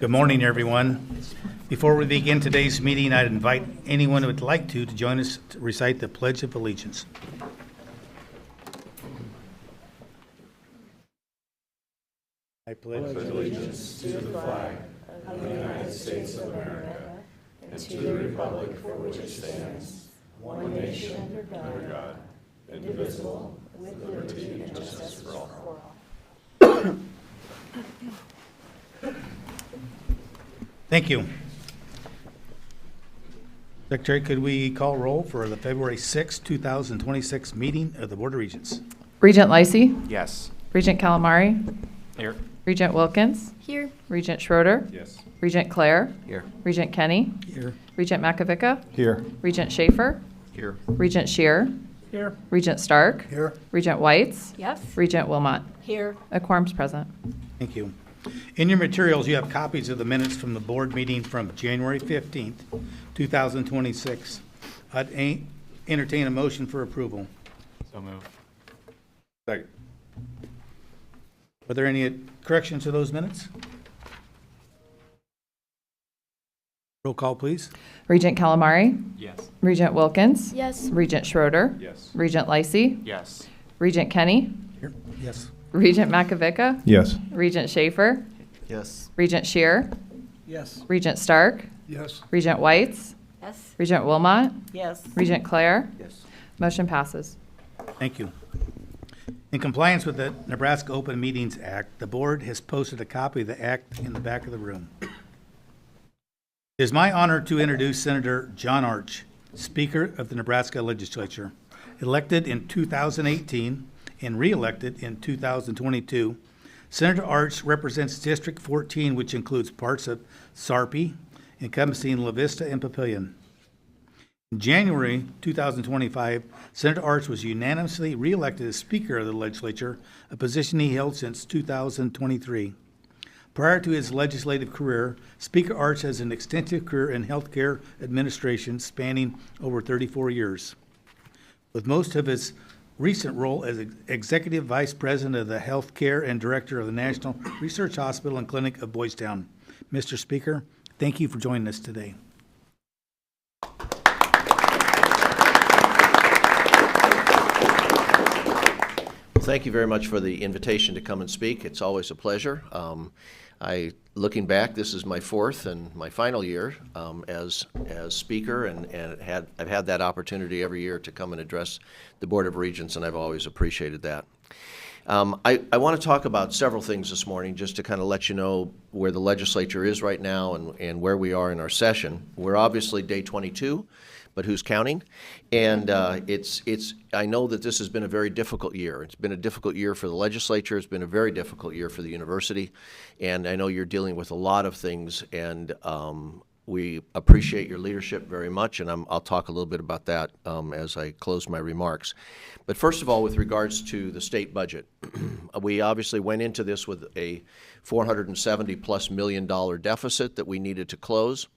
Good morning, everyone. Before we begin today's meeting, I'd invite anyone who would like to join us to recite the Pledge of Allegiance. I pledge allegiance to the flag of the United States of America and to the republic for which it stands, one nation, under God, indivisible, with liberty and justice for all. Thank you. Secretary, could we call roll for the February 6, 2026 meeting of the Board of Regents? Regent Lacey? Yes. Regent Calamari? Here. Regent Wilkins? Here. Regent Schroeder? Yes. Regent Clare? Here. Regent Kenny? Here. Regent Makovica? Here. Regent Schaefer? Here. Regent Shear? Here. Regent Stark? Here. Regent Whites? Yes. Regent Wilmot? Here. A quorum's present. Thank you. In your materials, you have copies of the minutes from the board meeting from January 15th, 2026. I'd entertain a motion for approval. So moved. Second. Are there any corrections to those minutes? Roll call, please. Regent Calamari? Yes. Regent Wilkins? Yes. Regent Schroeder? Yes. Regent Lacey? Yes. Regent Kenny? Here. Yes. Regent Makovica? Yes. Regent Schaefer? Yes. Regent Shear? Yes. Regent Stark? Yes. Regent Whites? Yes. Regent Wilmot? Yes. Regent Clare? Yes. Motion passes. Thank you. In compliance with the Nebraska Open Meetings Act, the board has posted a copy of the act in the back of the room. It is my honor to introduce Senator John Arch, Speaker of the Nebraska Legislature, elected in 2018 and re-elected in 2022. Senator Arch represents District 14, which includes parts of Sarpy, encompassing La Vista and Papillion. In January 2025, Senator Arch was unanimously re-elected as Speaker of the Legislature, a position he held since 2023. Prior to his legislative career, Speaker Arch has an extensive career in healthcare administration spanning over 34 years. With most of his recent role as Executive Vice President of the Healthcare and Director of the National Research Hospital and Clinic of Boys Town. Mr. Speaker, thank you for joining us today. Thank you very much for the invitation to come and speak. It's always a pleasure. Looking back, this is my fourth and my final year as speaker, and I've had that opportunity every year to come and address the Board of Regents, and I've always appreciated that. I want to talk about several things this morning, just to kind of let you know where the legislature is right now and where we are in our session. We're obviously day 22. But who's counting? And I know that this has been a very difficult year. It's been a difficult year for the legislature. It's been a very difficult year for the university. And I know you're dealing with a lot of things, and we appreciate your leadership very much, and I'll talk a little bit about that as I close my remarks. But first of all, with regards to the state budget, we obviously went into this with a $470+ million deficit that we needed to close.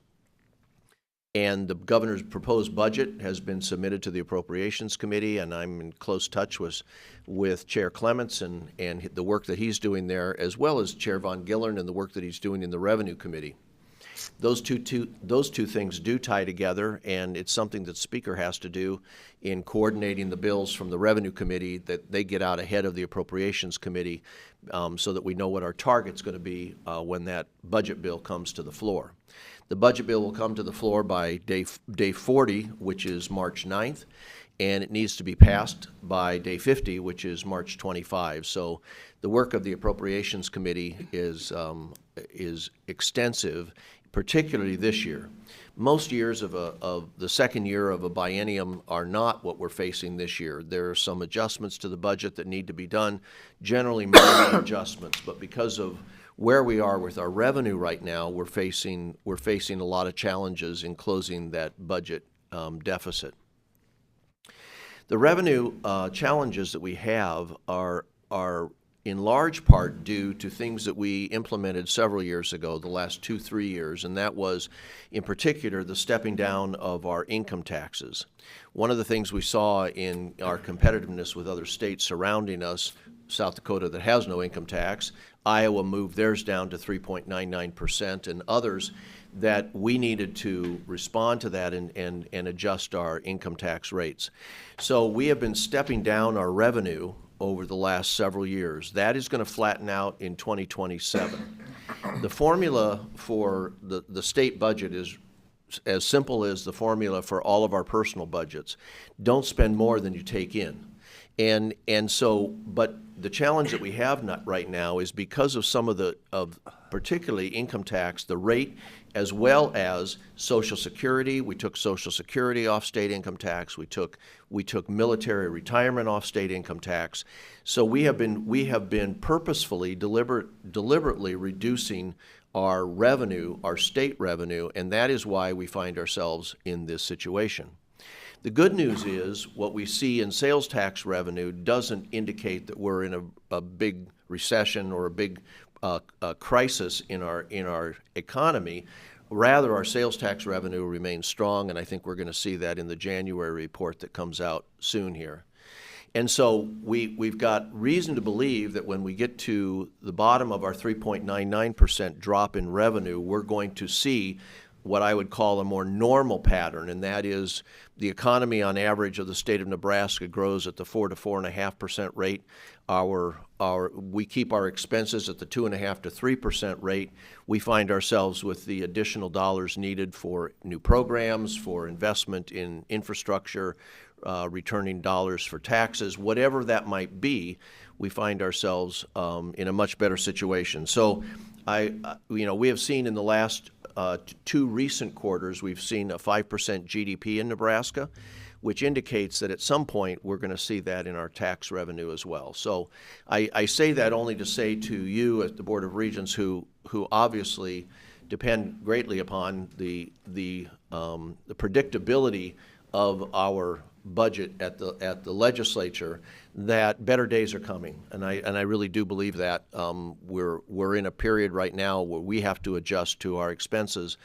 And the governor's proposed budget has been submitted to the Appropriations Committee, and I'm in close touch with Chair Clements and the work that he's doing there, as well as Chair Von Gillern and the work that he's doing in the Revenue Committee. Those two things do tie together, and it's something that Speaker has to do in coordinating the bills from the Revenue Committee, that they get out ahead of the Appropriations Committee so that we know what our target's going to be when that budget bill comes to the floor. The budget bill will come to the floor by day 40, which is March 9th, and it needs to be passed by day 50, which is March 25. So the work of the Appropriations Committee is extensive, particularly this year. Most years of the second year of a biennium are not what we're facing this year. There are some adjustments to the budget that need to be done, generally minor adjustments, but because of where we are with our revenue right now, we're facing a lot of challenges in closing that budget deficit. The revenue challenges that we have are in large part due to things that we implemented several years ago, the last 2-3 years, and that was, in particular, the stepping down of our income taxes. One of the things we saw in our competitiveness with other states surrounding us South Dakota that has no income tax. Iowa moved theirs down to 3.99%, and others that we needed to respond to that and adjust our income tax rates. So we have been stepping down our revenue over the last several years. That is going to flatten out in 2027. The formula for the state budget is as simple as the formula for all of our personal budgets. Don't spend more than you take in. And so, but the challenge that we have right now is because of some of particularly income tax, the rate, as well as Social Security. We took Social Security off state income tax. We took military retirement off state income tax. So we have been purposefully, deliberately reducing our revenue, our state revenue, and that is why we find ourselves in this situation. The good news is what we see in sales tax revenue doesn't indicate that we're in a big recession or a big crisis in our economy. Rather, our sales tax revenue remains strong, and I think we're going to see that in the January report that comes out soon here. And so we've got reason to believe that when we get to the bottom of our 3.99% drop in revenue, we're going to see what I would call a more normal pattern, and that is the economy on average of the state of Nebraska grows at the 4 to 4.5% rate. We keep our expenses at the 2.5 to 3% rate. We find ourselves with the additional dollars needed for new programs, for investment in infrastructure, returning dollars for taxes, whatever that might be. We find ourselves in a much better situation. So, we have seen in the last 2 recent quarters, we've seen a 5% GDP in Nebraska, which indicates that at some point we're going to see that in our tax revenue as well. So I say that only to say to you at the Board of Regents, who obviously depend greatly upon the predictability of our budget at the legislature, that better days are coming, and I really do believe that. We're in a period right now where we have to adjust to our expenses,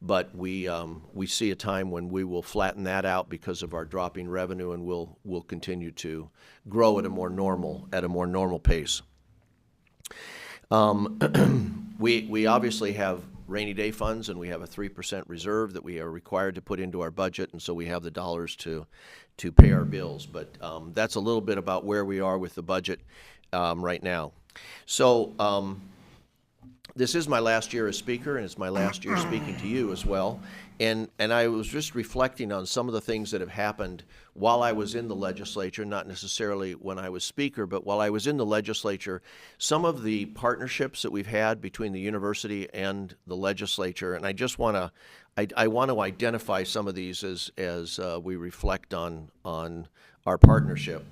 but we see a time when we will flatten that out because of our dropping revenue, and we'll continue to grow at a more normal pace. We obviously have rainy day funds, and we have a 3% reserve that we are required to put into our budget, and so we have the dollars to pay our bills. But that's a little bit about where we are with the budget right now. So this is my last year as speaker, and it's my last year speaking to you as well. And I was just reflecting on some of the things that have happened while I was in the legislature, not necessarily when I was speaker, but while I was in the legislature, some of the partnerships that we've had between the university and the legislature, and I just want to identify some of these as we reflect on our partnership.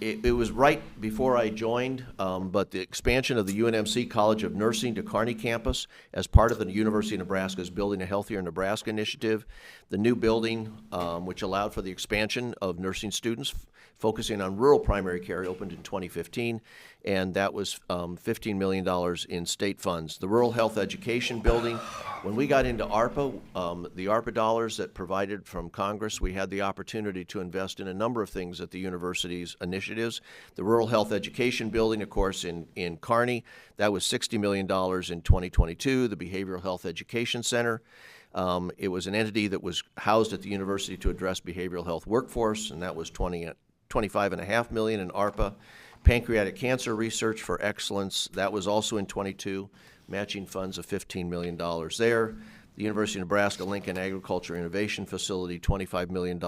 It was right before I joined, but the expansion of the UNMC College of Nursing to Kearney campus as part of the University of Nebraska's Building a Healthier Nebraska initiative, the new building, which allowed for the expansion of nursing students focusing on rural primary care, opened in 2015, and that was $15 million in state funds. The Rural Health Education Building, when we got into ARPA, the ARPA dollars that provided from Congress, we had the opportunity to invest in a number of things at the university's initiatives. The Rural Health Education Building, of course, in Kearney, that was $60 million in 2022. The Behavioral Health Education Center, it was an entity that was housed at the university to address behavioral health workforce, and that was $25.5 million in ARPA. Pancreatic cancer research for excellence, that was also in 22, matching funds of $15 million there. The University of Nebraska-Lincoln Agriculture Innovation Facility, $25 million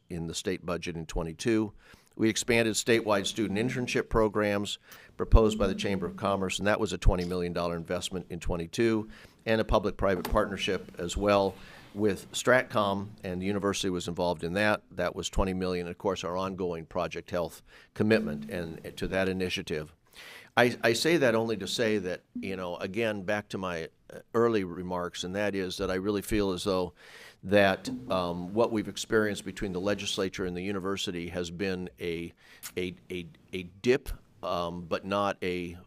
in the state budget in 22. We expanded statewide student internship programs proposed by the Chamber of Commerce, and that was a $20 million investment in 22, and a public-private partnership as well with Stratcom, and the university was involved in that. That was $20 million, and of course our ongoing Project Health commitment and to that initiative. I say that only to say that, again, back to my early remarks, and that is that I really feel as though that what we've experienced between the legislature and the university has been a dip, but not a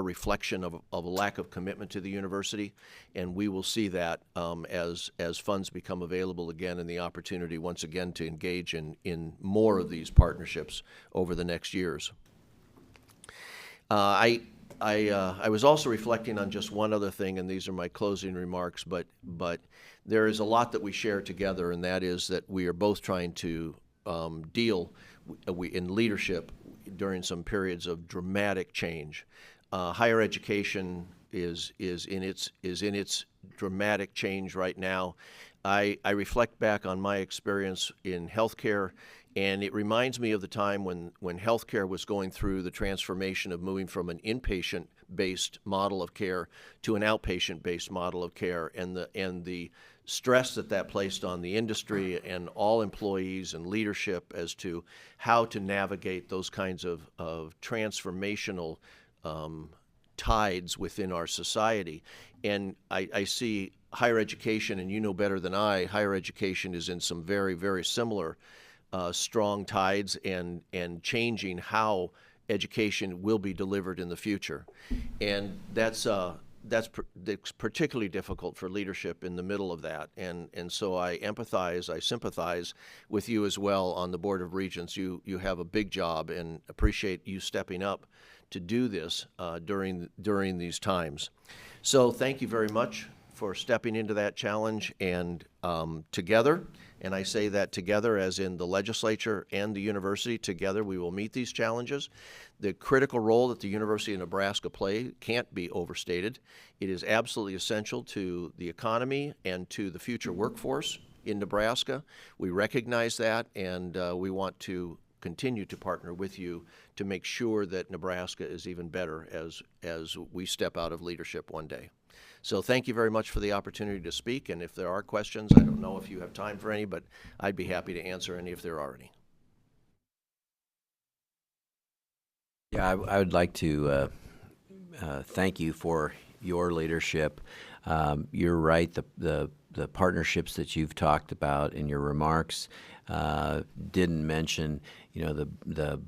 reflection of a lack of commitment to the university, and we will see that as funds become available again, and the opportunity once again to engage in more of these partnerships over the next years. I was also reflecting on just one other thing, and these are my closing remarks, but there is a lot that we share together, and that is that we are both trying to deal in leadership during some periods of dramatic change. Higher education is in its dramatic change right now. I reflect back on my experience in healthcare, and it reminds me of the time when healthcare was going through the transformation of moving from an inpatient-based model of care to an outpatient-based model of care, and the stress that placed on the industry and all employees and leadership as to how to navigate those kinds of transformational tides within our society. And I see higher education, and you know better than I, higher education is in some very, very similar strong tides and changing how education will be delivered in the future. And that's particularly difficult for leadership in the middle of that. And so I empathize, I sympathize with you as well on the Board of Regents. You have a big job, and appreciate you stepping up to do this during these times. So thank you very much for stepping into that challenge, and together, and I say that together as in the legislature and the university, together we will meet these challenges. The critical role that the University of Nebraska plays can't be overstated. It is absolutely essential to the economy and to the future workforce in Nebraska. We recognize that, and we want to continue to partner with you to make sure that Nebraska is even better as we step out of leadership one day. So thank you very much for the opportunity to speak, and if there are questions, I don't know if you have time for any, but I'd be happy to answer any if there are any. Yeah, I would like to thank you for your leadership. You're right, the partnerships that you've talked about in your remarks didn't mention, the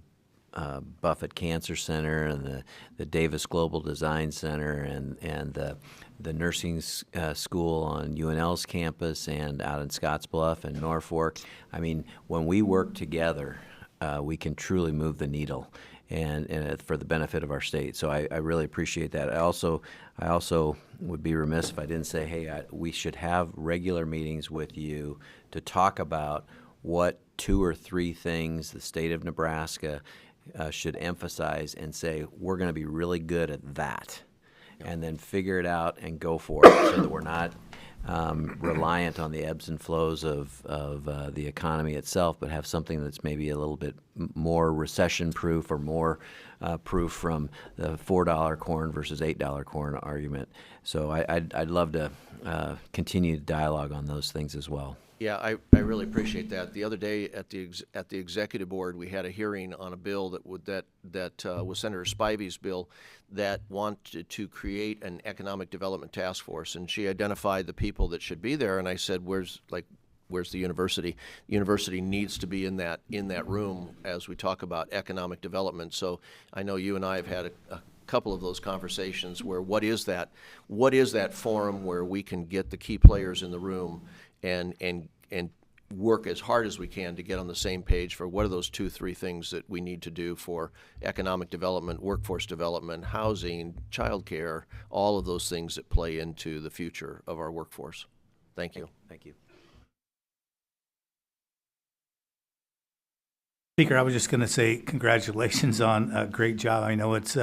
Buffett Cancer Center and the Davis Global Design Center and the nursing school on UNL's campus and out in Scottsbluff and Norfolk. I mean, when we work together, we can truly move the needle and for the benefit of our state. So I really appreciate that. I also would be remiss if I didn't say, hey, we should have regular meetings with you to talk about what 2 or 3 things the state of Nebraska should emphasize and say, we're going to be really good at that, and then figure it out and go for it so that we're not reliant on the ebbs and flows of the economy itself, but have something that's maybe a little bit more recession-proof or more proof from the $4 corn versus $8 corn argument. So I'd love to continue dialogue on those things as well. Yeah, I really appreciate that. The other day at the executive board, we had a hearing on a bill that was Senator Spivey's bill that wanted to create an economic development task force, and she identified the people that should be there. And I said, "Where's the university? The university needs to be in that room as we talk about economic development." So I know you and I have had a couple of those conversations where what is that forum where we can get the key players in the room and work as hard as we can to get on the same page for what are those 2-3 things that we need to do for economic development, workforce development, housing, childcare, all of those things that play into the future of our workforce. Thank you. Thank you. Speaker, I was just going to say congratulations on a great job. I know it's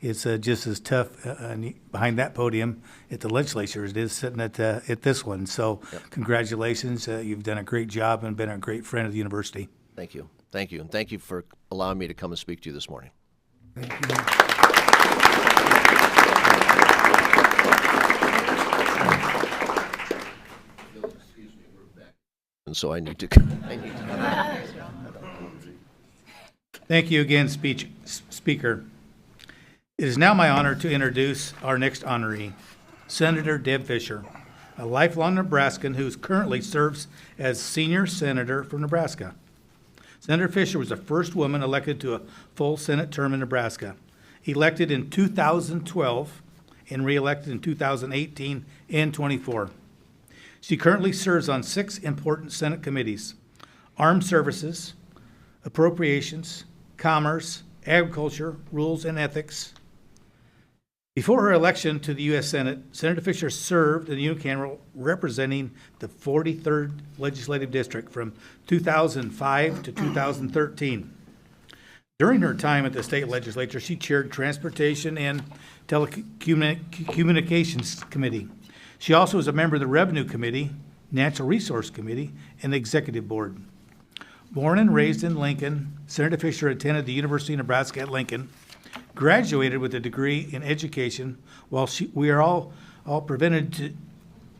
just as tough behind that podium at the legislature as it is sitting at this one. So Congratulations. You've done a great job and been a great friend of the university. Thank you. Thank you. And thank you for allowing me to come and speak to you this morning. Thank you. And so I need to Thank you again, Speaker. It is now my honor to introduce our next honoree, Senator Deb Fischer, a lifelong Nebraskan who currently serves as senior senator for Nebraska. Senator Fischer was the first woman elected to a full Senate term in Nebraska, elected in 2012 and reelected in 2018 and 24. She currently serves on 6 important Senate committees: Armed Services, Appropriations, Commerce, Agriculture, Rules, and Ethics. Before her election to the U.S. Senate, Senator Fisher served in the unicameral representing the 43rd Legislative District from 2005 to 2013. During her time at the state legislature, she chaired Transportation and Telecommunications Committee. She also was a member of the Revenue Committee, Natural Resource Committee, and the Executive Board. Born and raised in Lincoln, Senator Fisher attended the University of Nebraska at Lincoln, graduated with a degree in education. While we are all prevented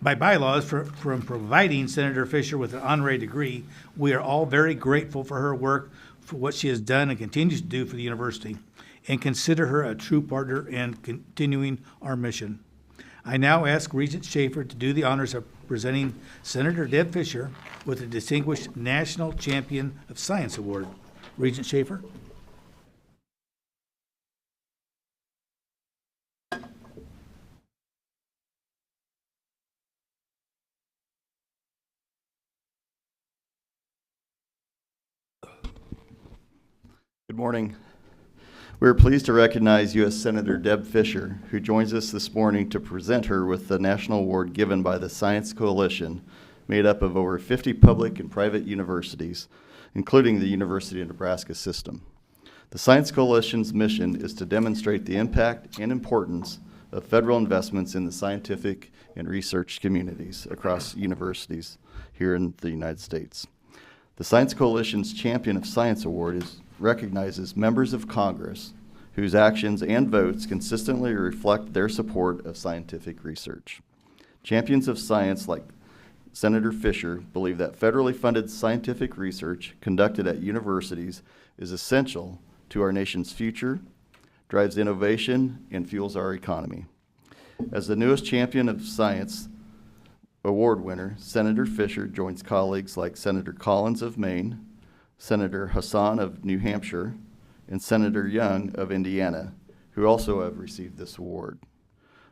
by bylaws from providing Senator Fisher with an honorary degree, we are all very grateful for her work, for what she has done and continues to do for the university, and consider her a true partner in continuing our mission. I now ask Regent Schaefer to do the honors of presenting Senator Deb Fisher with the Distinguished National Champion of Science Award. Regent Schaefer. Good morning. We are pleased to recognize U.S. Senator Deb Fisher, who joins us this morning to present her with the national award given by the Science Coalition, made up of over 50 public and private universities, including the University of Nebraska system. The Science Coalition's mission is to demonstrate the impact and importance of federal investments in the scientific and research communities across universities here in the United States. The Science Coalition's Champion of Science Award recognizes members of Congress whose actions and votes consistently reflect their support of scientific research. Champions of science like Senator Fisher believe that federally funded scientific research conducted at universities is essential to our nation's future, drives innovation, and fuels our economy. As the newest Champion of Science Award winner, Senator Fisher joins colleagues like Senator Collins of Maine, Senator Hassan of New Hampshire, and Senator Young of Indiana, who also have received this award.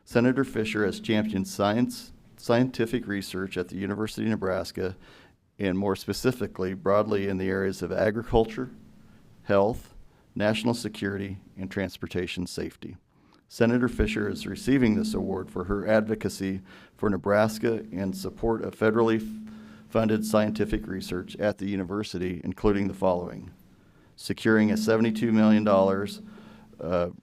Senator Fisher has championed scientific research at the University of Nebraska, and more specifically, broadly in the areas of agriculture, health, national security, and transportation safety. Senator Fisher is receiving this award for her advocacy for Nebraska and support of federally funded scientific research at the university, including the following: securing a $72 million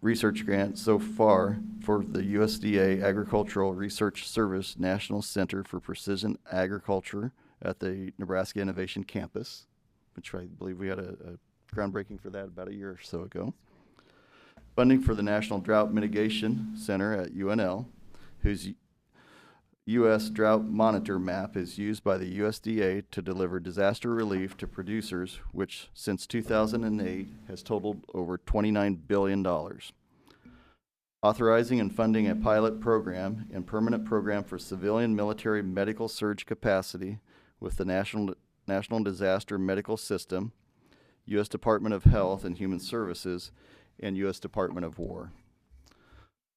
research grant so far for the USDA Agricultural Research Service National Center for Precision Agriculture at the Nebraska Innovation Campus, which I believe we had a groundbreaking for that about a year or so ago. Funding for the National Drought Mitigation Center at UNL, whose U.S. Drought Monitor map is used by the USDA to deliver disaster relief to producers, which since 2008 has totaled over $29 billion. Authorizing and funding a pilot program and permanent program for civilian military medical surge capacity with the National Disaster Medical System, U.S. Department of Health and Human Services, and U.S. Department of War.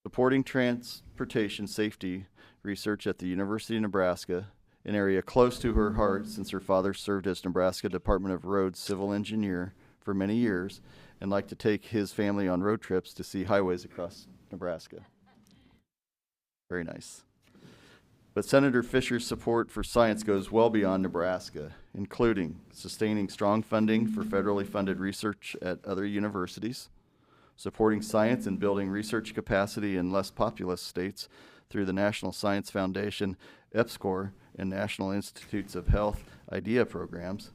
Supporting transportation safety research at the University of Nebraska, an area close to her heart since her father served as Nebraska Department of Roads civil engineer for many years and liked to take his family on road trips to see highways across Nebraska. Very nice. But Senator Fisher's support for science goes well beyond Nebraska, including sustaining strong funding for federally funded research at other universities, supporting science and building research capacity in less populous states through the National Science Foundation, EPSCoR, and National Institutes of Health IDEA programs.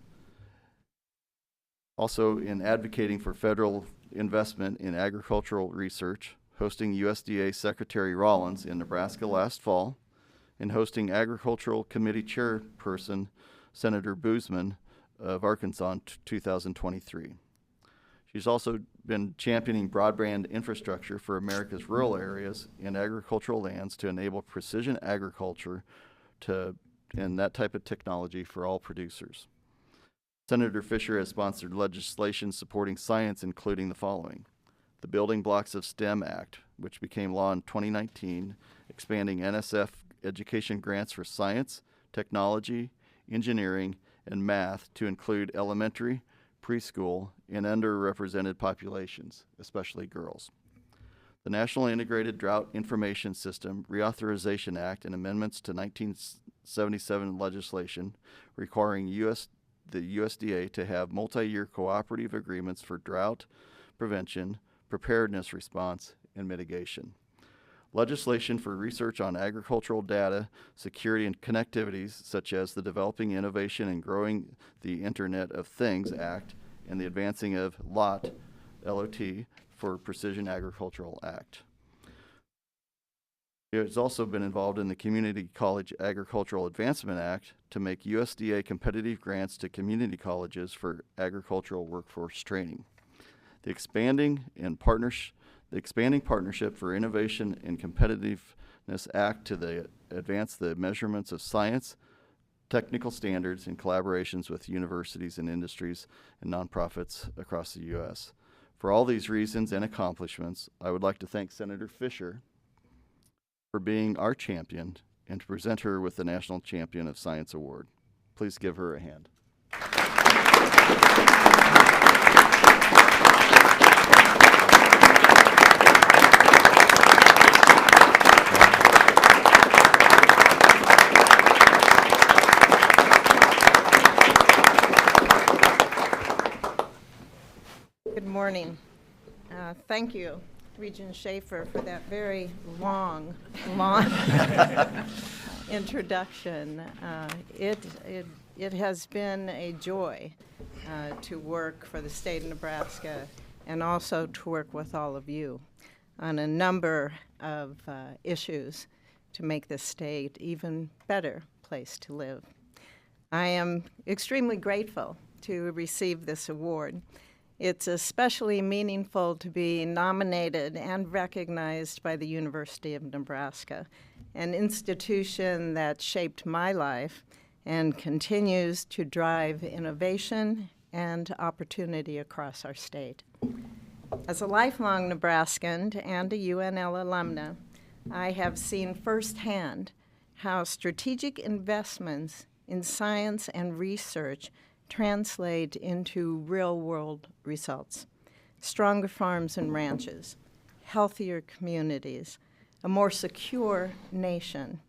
Also in advocating for federal investment in agricultural research, hosting USDA Secretary Rollins in Nebraska last fall, and hosting Agricultural Committee Chairperson Senator Boozman of Arkansas in 2023. She's also been championing broadband infrastructure for America's rural areas and agricultural lands to enable precision agriculture and that type of technology for all producers. Senator Fisher has sponsored legislation supporting science, including the following: the Building Blocks of STEM Act, which became law in 2019, expanding NSF education grants for science, technology, engineering, and math to include elementary, preschool, and underrepresented populations, especially girls. The National Integrated Drought Information System Reauthorization Act and amendments to 1977 legislation requiring the USDA to have multi-year cooperative agreements for drought prevention, preparedness response, and mitigation. Legislation for research on agricultural data, security, and connectivities, such as the Developing Innovation and Growing the Internet of Things Act and the Advancing of LOT for Precision Agricultural Act. It has also been involved in the Community College Agricultural Advancement Act to make USDA competitive grants to community colleges for agricultural workforce training. The expanding Partnership for Innovation and Competitiveness Act to advance the measurements of science, technical standards, and collaborations with universities and industries and nonprofits across the U.S. For all these reasons and accomplishments, I would like to thank Senator Fisher for being our champion and to present her with the National Champion of Science Award. Please give her a hand. Good morning. Thank you, Regent Schaefer, for that very long introduction. It has been a joy to work for the state of Nebraska and also to work with all of you on a number of issues to make this state even better place to live. I am extremely grateful to receive this award. It's especially meaningful to be nominated and recognized by the University of Nebraska, an institution that shaped my life and continues to drive innovation and opportunity across our state. As a lifelong Nebraskan and a UNL alumna, I have seen firsthand how strategic investments in science and research translate into real-world results. Stronger farms and ranches, healthier communities, a more secure nation,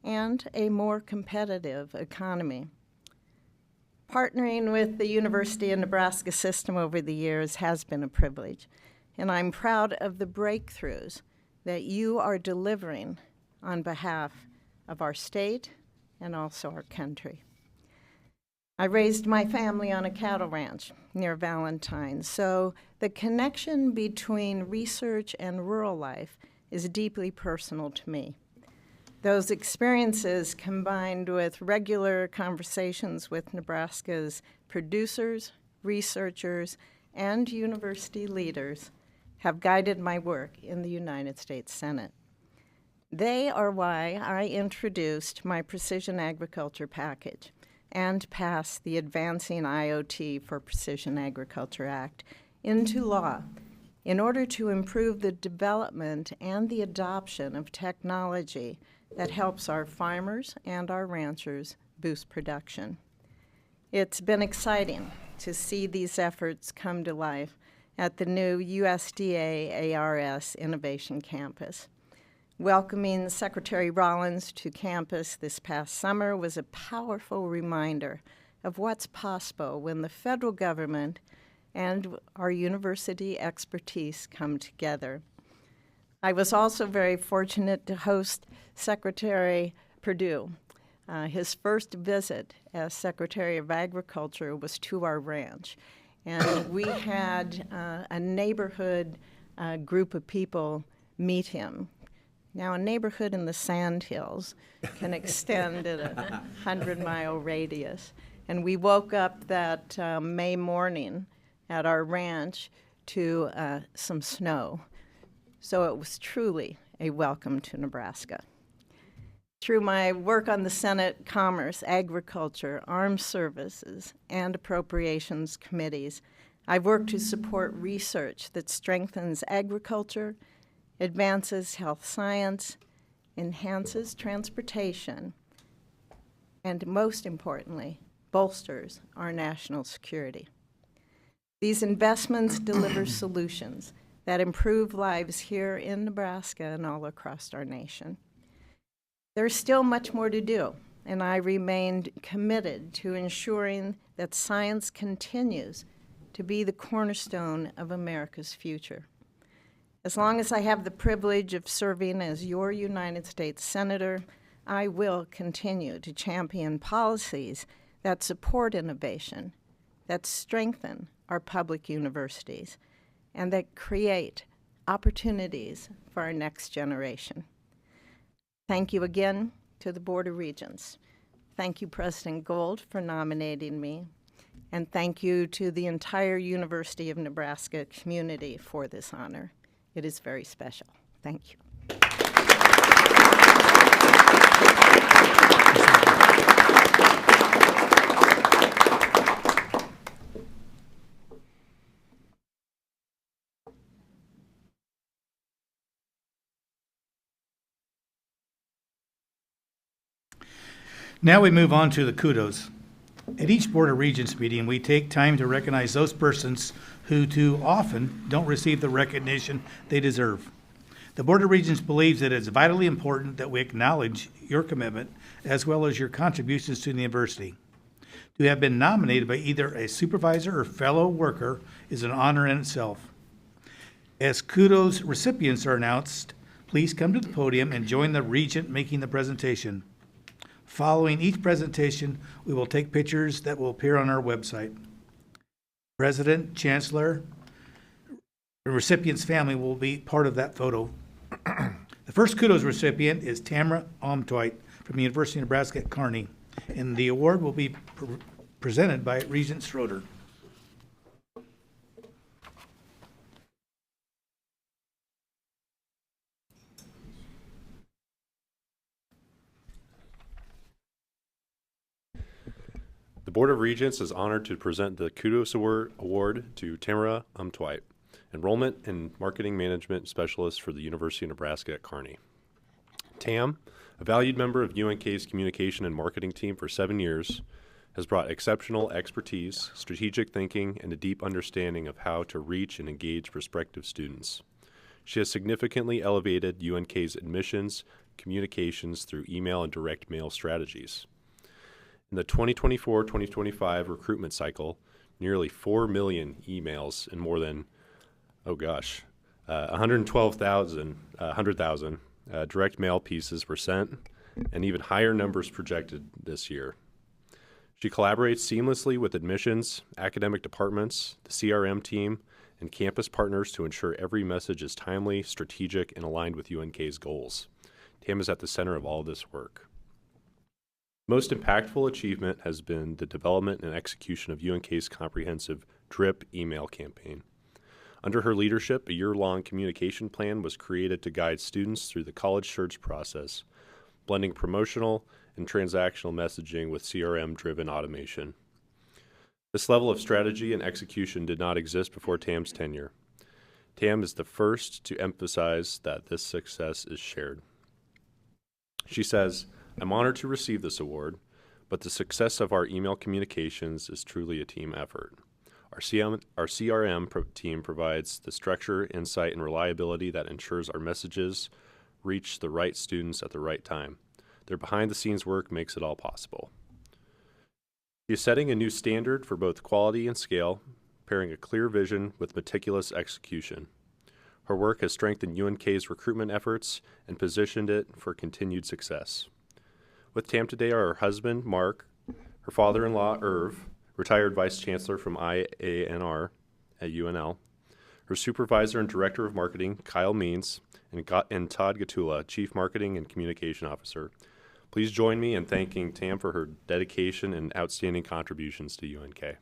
and a more competitive economy. Partnering with the University of Nebraska system over the years has been a privilege, and I'm proud of the breakthroughs that you are delivering on behalf of our state and also our country. I raised my family on a cattle ranch near Valentine, so the connection between research and rural life is deeply personal to me. Those experiences, combined with regular conversations with Nebraska's producers, researchers, and university leaders, have guided my work in the United States Senate. They are why I introduced my precision agriculture package and passed the Advancing IoT for Precision Agriculture Act into law in order to improve the development and the adoption of technology that helps our farmers and our ranchers boost production. It's been exciting to see these efforts come to life at the new USDA ARS Innovation Campus. Welcoming Secretary Rollins to campus this past summer was a powerful reminder of what's possible when the federal government and our university expertise come together. I was also very fortunate to host Secretary Perdue. His first visit as Secretary of Agriculture was to our ranch, and we had a neighborhood group of people meet him. Now, a neighborhood in the Sandhills can extend at a 100-mile radius. And we woke up that May morning at our ranch to some snow. So it was truly a welcome to Nebraska. Through my work on the Senate Commerce, Agriculture, Armed Services, and Appropriations Committees, I've worked to support research that strengthens agriculture, advances health science, enhances transportation, and most importantly, bolsters our national security. These investments deliver solutions that improve lives here in Nebraska and all across our nation. There's still much more to do, and I remain committed to ensuring that science continues to be the cornerstone of America's future. As long as I have the privilege of serving as your United States Senator, I will continue to champion policies that support innovation, that strengthen our public universities, and that create opportunities for our next generation. Thank you again to the Board of Regents. Thank you, President Gold, for nominating me. And thank you to the entire University of Nebraska community for this honor. It is very special. Thank you. Now we move on to the kudos. At each Board of Regents meeting, we take time to recognize those persons who too often don't receive the recognition they deserve. The Board of Regents believes that it's vitally important that we acknowledge your commitment as well as your contributions to the university. To have been nominated by either a supervisor or fellow worker is an honor in itself. As kudos recipients are announced, please come to the podium and join the regent making the presentation. Following each presentation, we will take pictures that will appear on our website. President, Chancellor, the recipient's family will be part of that photo. The first kudos recipient is Tamara Omtweit from the University of Nebraska at Kearney, and the award will be presented by Regent Schroeder. The Board of Regents is honored to present the Kudos Award to Tamara Umtweit, Enrollment and Marketing Management Specialist for the University of Nebraska at Kearney. Tam, a valued member of UNK's communication and marketing team for 7 years, has brought exceptional expertise, strategic thinking, and a deep understanding of how to reach and engage prospective students. She has significantly elevated UNK's admissions, communications through email and direct mail strategies. In the 2024-2025 recruitment cycle, nearly 4 million emails and more than, 100,000 direct mail pieces were sent, and even higher numbers projected this year. She collaborates seamlessly with admissions, academic departments, the CRM team, and campus partners to ensure every message is timely, strategic, and aligned with UNK's goals. Tam is at the center of all this work. Most impactful achievement has been the development and execution of UNK's comprehensive DRIP email campaign. Under her leadership, a year-long communication plan was created to guide students through the college search process, blending promotional and transactional messaging with CRM-driven automation. This level of strategy and execution did not exist before Tam's tenure. Tam is the first to emphasize that this success is shared. She says, "I'm honored to receive this award, but the success of our email communications is truly a team effort. Our CRM team provides the structure, insight, and reliability that ensures our messages reach the right students at the right time. Their behind-the-scenes work makes it all possible." She is setting a new standard for both quality and scale, pairing a clear vision with meticulous execution. Her work has strengthened UNK's recruitment efforts and positioned it for continued success. With Tam today are her husband, Mark, her father-in-law, Irv, retired vice chancellor from IANR at UNL, her supervisor and director of marketing, Kyle Means, and Todd Gatula, chief marketing and communication officer. Please join me in thanking Tam for her dedication and outstanding contributions to UNK.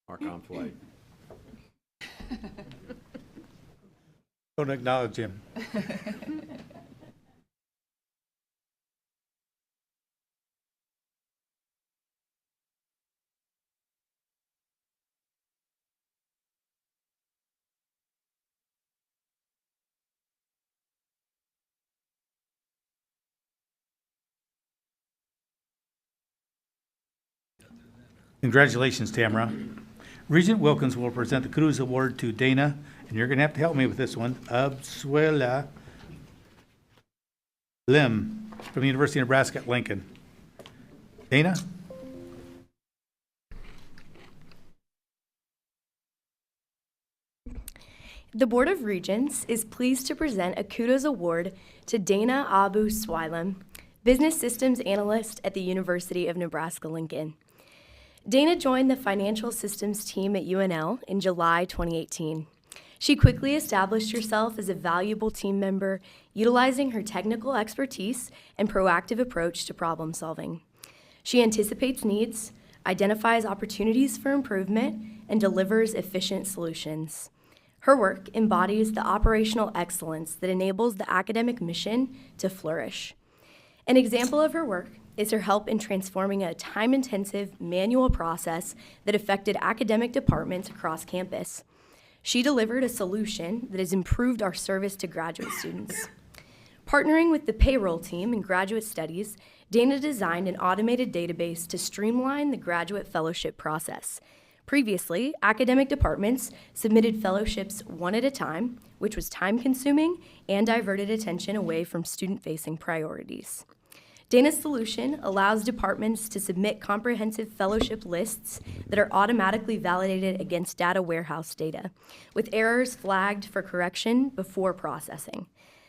Mark on flight. Don't acknowledge him. Congratulations, Tamara. Regent Wilkins will present the Kudos Award to Dana, and you're going to have to help me with this one, Absuela Lim from the University of Nebraska at Lincoln. Dana? The Board of Regents is pleased to present a Kudos Award to Dana Abu Swilam, Business Systems Analyst at the University of Nebraska-Lincoln. Dana joined the Financial Systems team at UNL in July 2018. She quickly established herself as a valuable team member, utilizing her technical expertise and proactive approach to problem solving. She anticipates needs, identifies opportunities for improvement, and delivers efficient solutions. Her work embodies the operational excellence that enables the academic mission to flourish. An example of her work is her help in transforming a time-intensive manual process that affected academic departments across campus. She delivered a solution that has improved our service to graduate students. Partnering with the payroll team in graduate studies, Dana designed an automated database to streamline the graduate fellowship process. Previously, academic departments submitted fellowships one at a time, which was time-consuming and diverted attention away from student-facing priorities. Dana's solution allows departments to submit comprehensive fellowship lists that are automatically validated against data warehouse data, with errors flagged for correction before processing.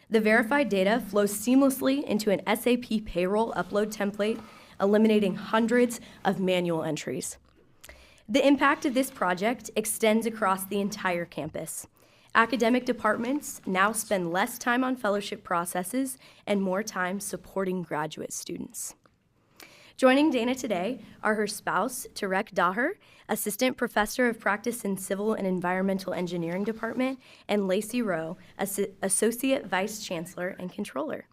The verified data flows seamlessly into an SAP payroll upload template, eliminating hundreds of manual entries. The impact of this project extends across the entire campus. Academic departments now spend less time on fellowship processes and more time supporting graduate students. Joining Dana today are her spouse, Tarek Daher, Assistant Professor of Practice in Civil and Environmental Engineering Department, and Lacey Rowe, Associate Vice Chancellor and Controller.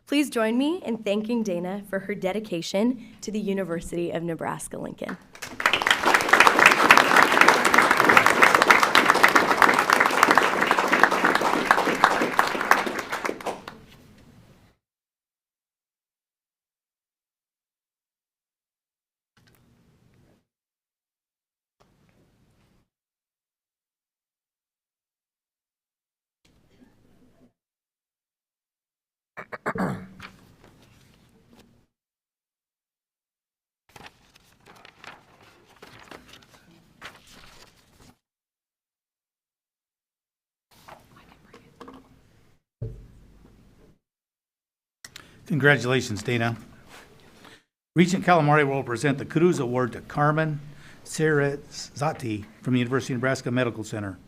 Please join me in thanking Dana for her dedication to the University of Nebraska-Lincoln. Congratulations, Dana. Regent Calamari will present the Kudos Award to Carmen Serezzati from the University of Nebraska Medical Center.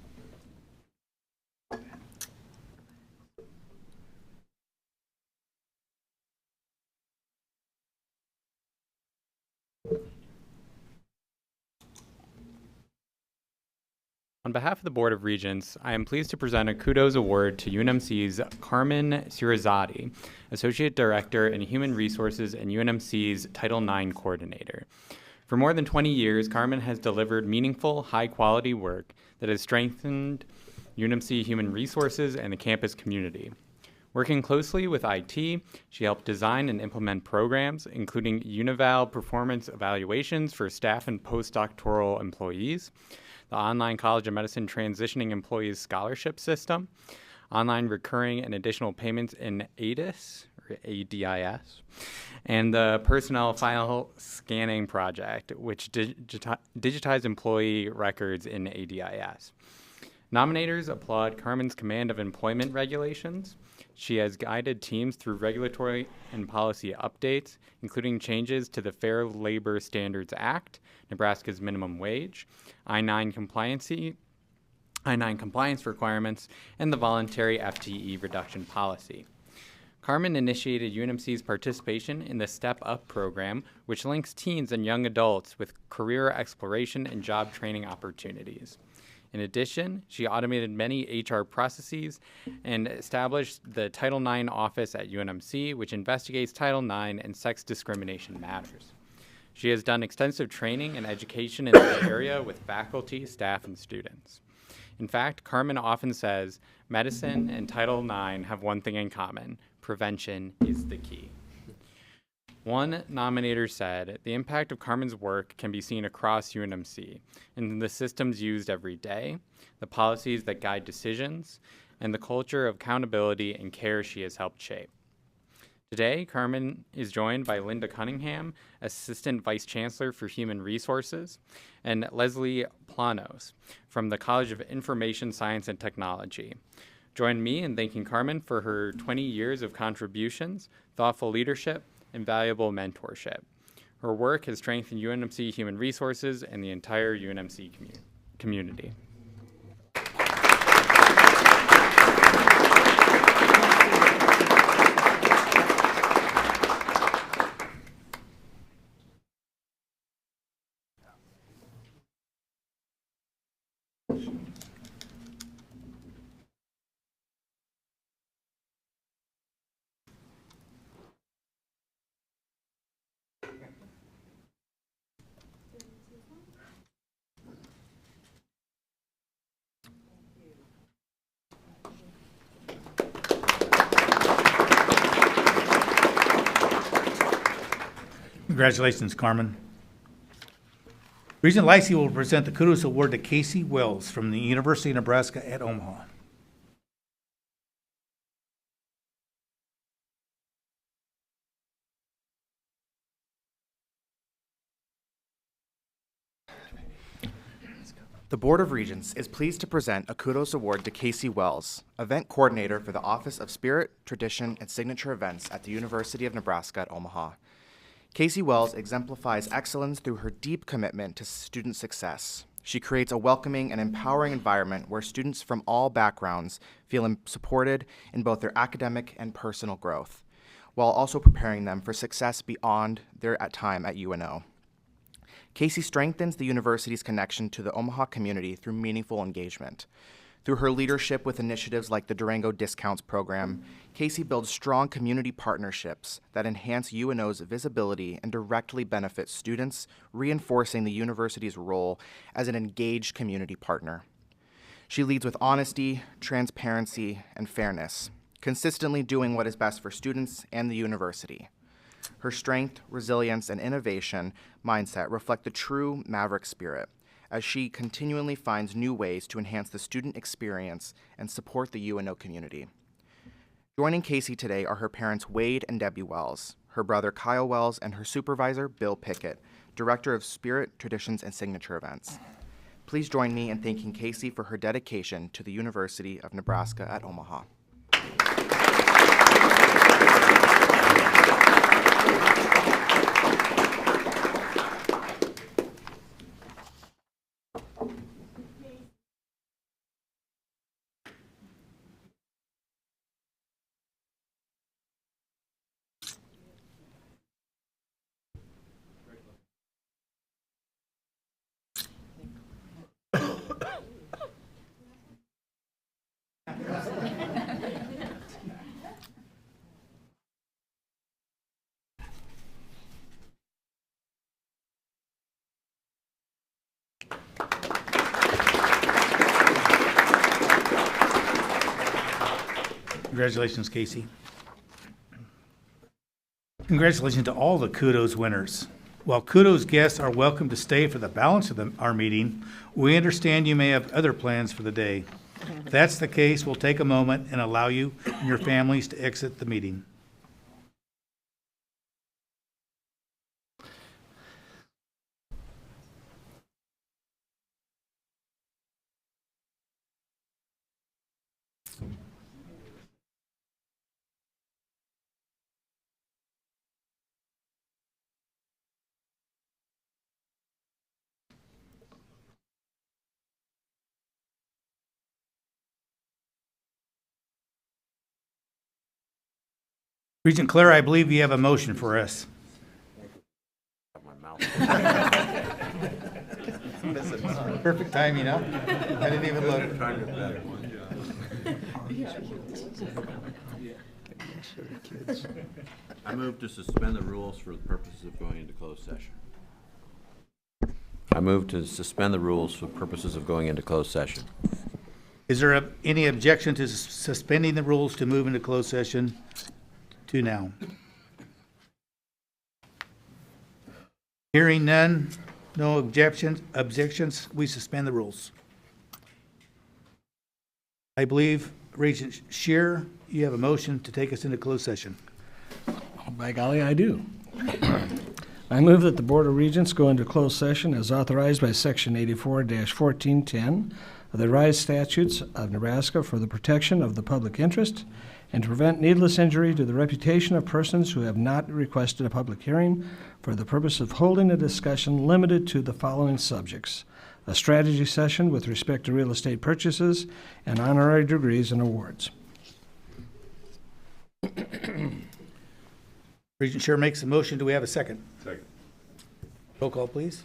On behalf of the Board of Regents, I am pleased to present a Kudos Award to UNMC's Carmen Serezzati, Associate Director in Human Resources and UNMC's Title IX Coordinator. For more than 20 years, Carmen has delivered meaningful, high-quality work that has strengthened UNMC human resources and the campus community. Working closely with IT, she helped design and implement programs, including Unival performance evaluations for staff and postdoctoral employees, the online College of Medicine Transitioning Employees Scholarship System, online recurring and additional payments in ADIS, or ADIS, and the Personnel File Scanning Project, which digitized employee records in ADIS. Nominators applaud Carmen's command of employment regulations. She has guided teams through regulatory and policy updates, including changes to the Fair Labor Standards Act, Nebraska's minimum wage, I-9 compliance requirements, and the voluntary FTE reduction policy. Carmen initiated UNMC's participation in the Step Up program, which links teens and young adults with career exploration and job training opportunities. In addition, she automated many HR processes and established the Title IX office at UNMC, which investigates Title IX and sex discrimination matters. She has done extensive training and education in this area with faculty, staff, and students. In fact, Carmen often says, medicine and Title IX have one thing in common: prevention is the key. One nominator said, "The impact of Carmen's work can be seen across UNMC in the systems used every day, the policies that guide decisions, and the culture of accountability and care she has helped shape." Today, Carmen is joined by Linda Cunningham, Assistant Vice Chancellor for Human Resources, and Leslie Planos from the College of Information Science and Technology. Join me in thanking Carmen for her 20 years of contributions, thoughtful leadership, and valuable mentorship. Her work has strengthened UNMC Human Resources and the entire UNMC community. Congratulations, Carmen. Regent Lacey will present the Kudos Award to Casey Wells from the University of Nebraska at Omaha. The Board of Regents is pleased to present a Kudos Award to Casey Wells, Event Coordinator for the Office of Spirit, Tradition, and Signature Events at the University of Nebraska at Omaha. Casey Wells exemplifies excellence through her deep commitment to student success. She creates a welcoming and empowering environment where students from all backgrounds feel supported in both their academic and personal growth, while also preparing them for success beyond their time at UNO. Casey strengthens the university's connection to the Omaha community through meaningful engagement. Through her leadership with initiatives like the Durango Discounts Program, Casey builds strong community partnerships that enhance UNO's visibility and directly benefit students, reinforcing the university's role as an engaged community partner. She leads with honesty, transparency, and fairness, consistently doing what is best for students and the university. Her strength, resilience, and innovation mindset reflect the true Maverick spirit, as she continually finds new ways to enhance the student experience and support the UNO community. Joining Casey today are her parents Wade and Debbie Wells, her brother Kyle Wells, and her supervisor Bill Pickett, Director of Spirit, Traditions, and Signature Events. Please join me in thanking Casey for her dedication to the University of Nebraska at Omaha. Congratulations, Casey. Congratulations to all the Kudos winners. While Kudos guests are welcome to stay for the balance of our meeting, we understand you may have other plans for the day. If that's the case, we'll take a moment and allow you and your families to exit the meeting. Regent Claire, I believe you have a motion for us. Perfect timing, huh? I didn't even look. I move to suspend the rules for the purposes of going into closed session. I move to suspend the rules for purposes of going into closed session. Is there any objection to suspending the rules to move into closed session to now? Hearing none, no objections, we suspend the rules. I believe, Regent Shear, you have a motion to take us into closed session. By golly, I do. I move that the Board of Regents go into closed session as authorized by Section 84-1410 of the revised statutes of Nebraska for the protection of the public interest and to prevent needless injury to the reputation of persons who have not requested a public hearing for the purpose of holding a discussion limited to the following subjects: a strategy session with respect to real estate purchases and honorary degrees and awards. Regent Shear makes a motion. Do we have a second? Second. Roll call, please.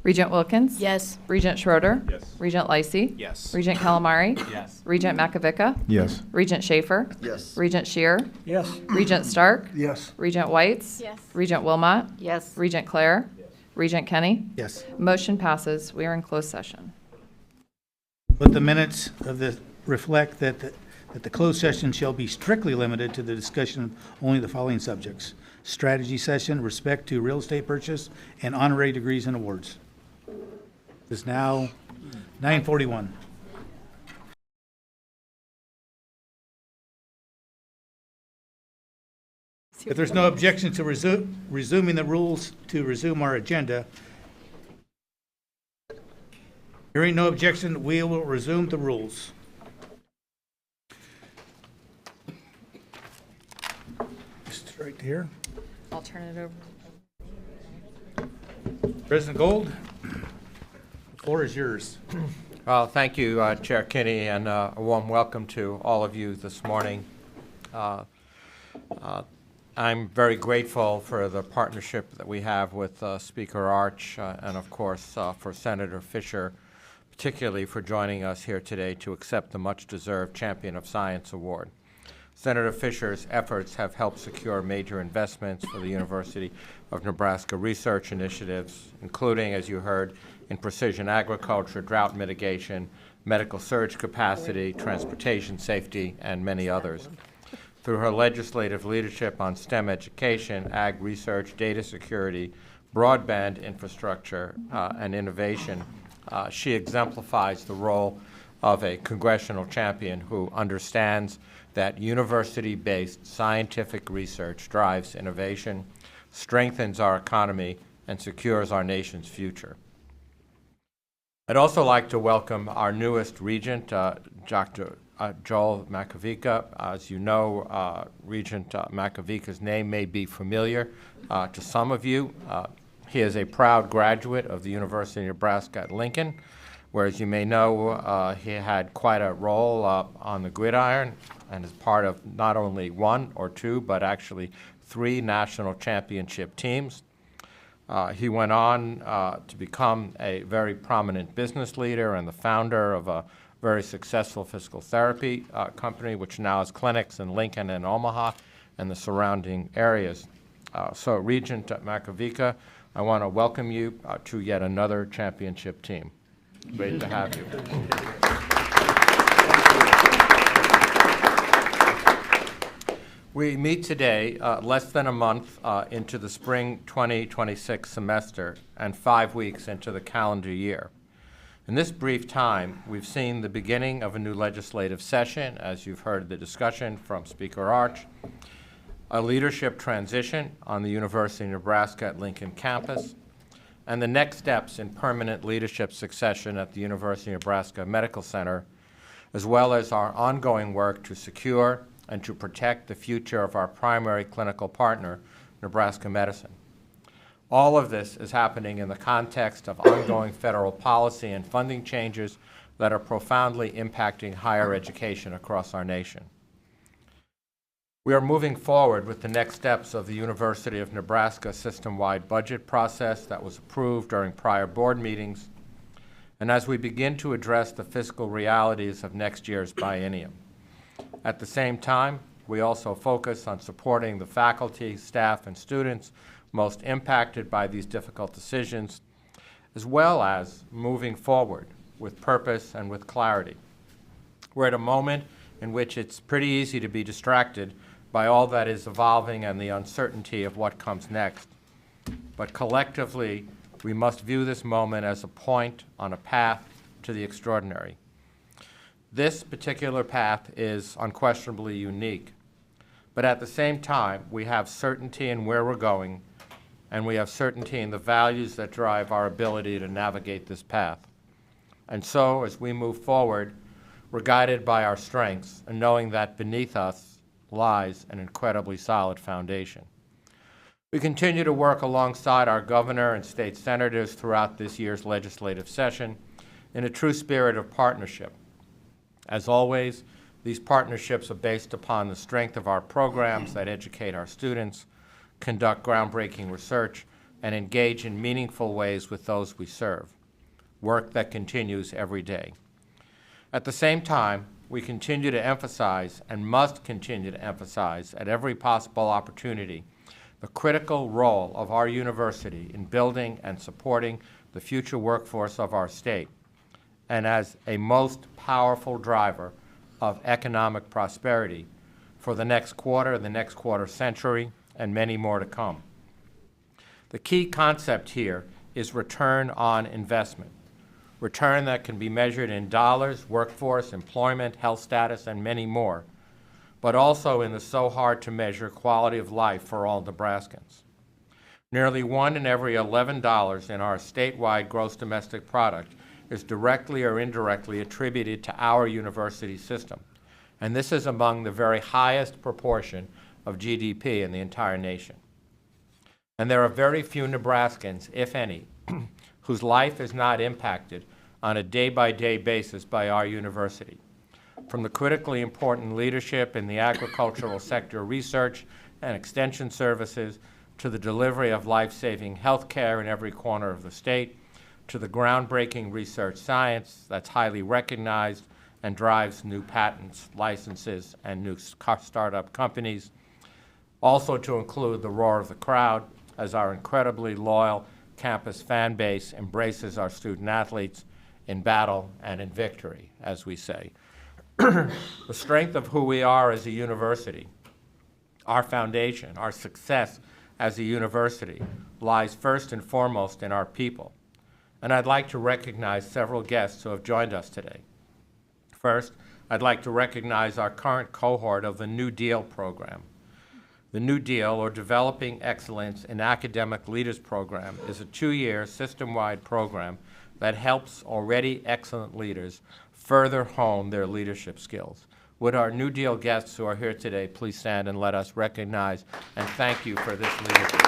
Regent Wilkins? Yes. Regent Schroeder? Yes. Regent Lysy? Yes. Regent Calamari? Yes. Regent Makovica? Yes. Regent Schaefer? Yes. Regent Shear? Yes. Regent Stark? Yes. Regent Whites? Yes. Regent Wilmot? Yes. Regent Clare? Regent Kenny? Yes. Motion passes. We are in closed session. Let the minutes of the reflect that the closed session shall be strictly limited to the discussion of only the following subjects: strategy session, respect to real estate purchase, and honorary degrees and awards. It's now 9:41. If there's no objection to resuming the rules to resume our agenda, hearing no objection, we will resume the rules. Just right here. I'll turn it over. President Gold, the floor is yours. Well, thank you, Chair Kinney, and a warm welcome to all of you this morning. I'm very grateful for the partnership that we have with Speaker Arch and, of course, for Senator Fisher, particularly for joining us here today to accept the much-deserved Champion of Science Award. Senator Fisher's efforts have helped secure major investments for the University of Nebraska research initiatives, including, as you heard, in precision agriculture, drought mitigation, medical surge capacity, transportation safety, and many others. Through her legislative leadership on STEM education, ag research, data security, broadband infrastructure, and innovation, she exemplifies the role of a congressional champion who understands that university-based scientific research drives innovation, strengthens our economy, and secures our nation's future. I'd also like to welcome our newest regent, Dr. Joel Makovica. As you know, Regent Makovica's name may be familiar to some of you. He is a proud graduate of the University of Nebraska at Lincoln, where, as you may know, he had quite a role on the gridiron and is part of not only one or two, but actually 3 national championship teams. He went on to become a very prominent business leader and the founder of a very successful physical therapy company, which now has clinics in Lincoln and Omaha and the surrounding areas. So, Regent Makovica, I want to welcome you to yet another championship team. Great to have you. We meet today less than a month into the spring 2026 semester and 5 weeks into the calendar year. In this brief time, we've seen the beginning of a new legislative session, as you've heard the discussion from Speaker Arch, a leadership transition on the University of Nebraska at Lincoln campus, and the next steps in permanent leadership succession at the University of Nebraska Medical Center, as well as our ongoing work to secure and to protect the future of our primary clinical partner, Nebraska Medicine. All of this is happening in the context of ongoing federal policy and funding changes that are profoundly impacting higher education across our nation. We are moving forward with the next steps of the University of Nebraska system-wide budget process that was approved during prior board meetings, and as we begin to address the fiscal realities of next year's biennium. At the same time, we also focus on supporting the faculty, staff, and students most impacted by these difficult decisions, as well as moving forward with purpose and with clarity. We're at a moment in which it's pretty easy to be distracted by all that is evolving and the uncertainty of what comes next. but collectively, we must view this moment as a point on a path to the extraordinary. This particular path is unquestionably unique, but at the same time, we have certainty in where we're going, and we have certainty in the values that drive our ability to navigate this path. And so, as we move forward, we're guided by our strengths and knowing that beneath us lies an incredibly solid foundation. We continue to work alongside our governor and state senators throughout this year's legislative session in a true spirit of partnership. As always, these partnerships are based upon the strength of our programs that educate our students, conduct groundbreaking research, and engage in meaningful ways with those we serve, work that continues every day. At the same time, we continue to emphasize and must continue to emphasize at every possible opportunity the critical role of our university in building and supporting the future workforce of our state, and as a most powerful driver of economic prosperity for the next quarter century, and many more to come. The key concept here is return on investment, return that can be measured in dollars, workforce, employment, health status, and many more, but also in the so hard to measure quality of life for all Nebraskans. Nearly 1 in every $11 in our statewide gross domestic product is directly or indirectly attributed to our university system, and this is among the very highest proportion of GDP in the entire nation. And there are very few Nebraskans, if any, whose life is not impacted on a day-by-day basis by our university. From the critically important leadership in the agricultural sector research and extension services, to the delivery of life-saving health care in every corner of the state, to the groundbreaking research science that's highly recognized and drives new patents, licenses, and new startup companies, also to include the roar of the crowd as our incredibly loyal campus fan base embraces our student athletes in battle and in victory, as we say. The strength of who we are as a university, our foundation, our success as a university, lies first and foremost in our people. And I'd like to recognize several guests who have joined us today. First, I'd like to recognize our current cohort of the New Deal program. The New Deal, or Developing Excellence in Academic Leaders program, is a 2-year system-wide program that helps already excellent leaders further hone their leadership skills. Would our New Deal guests who are here today please stand and let us recognize and thank you for this leadership.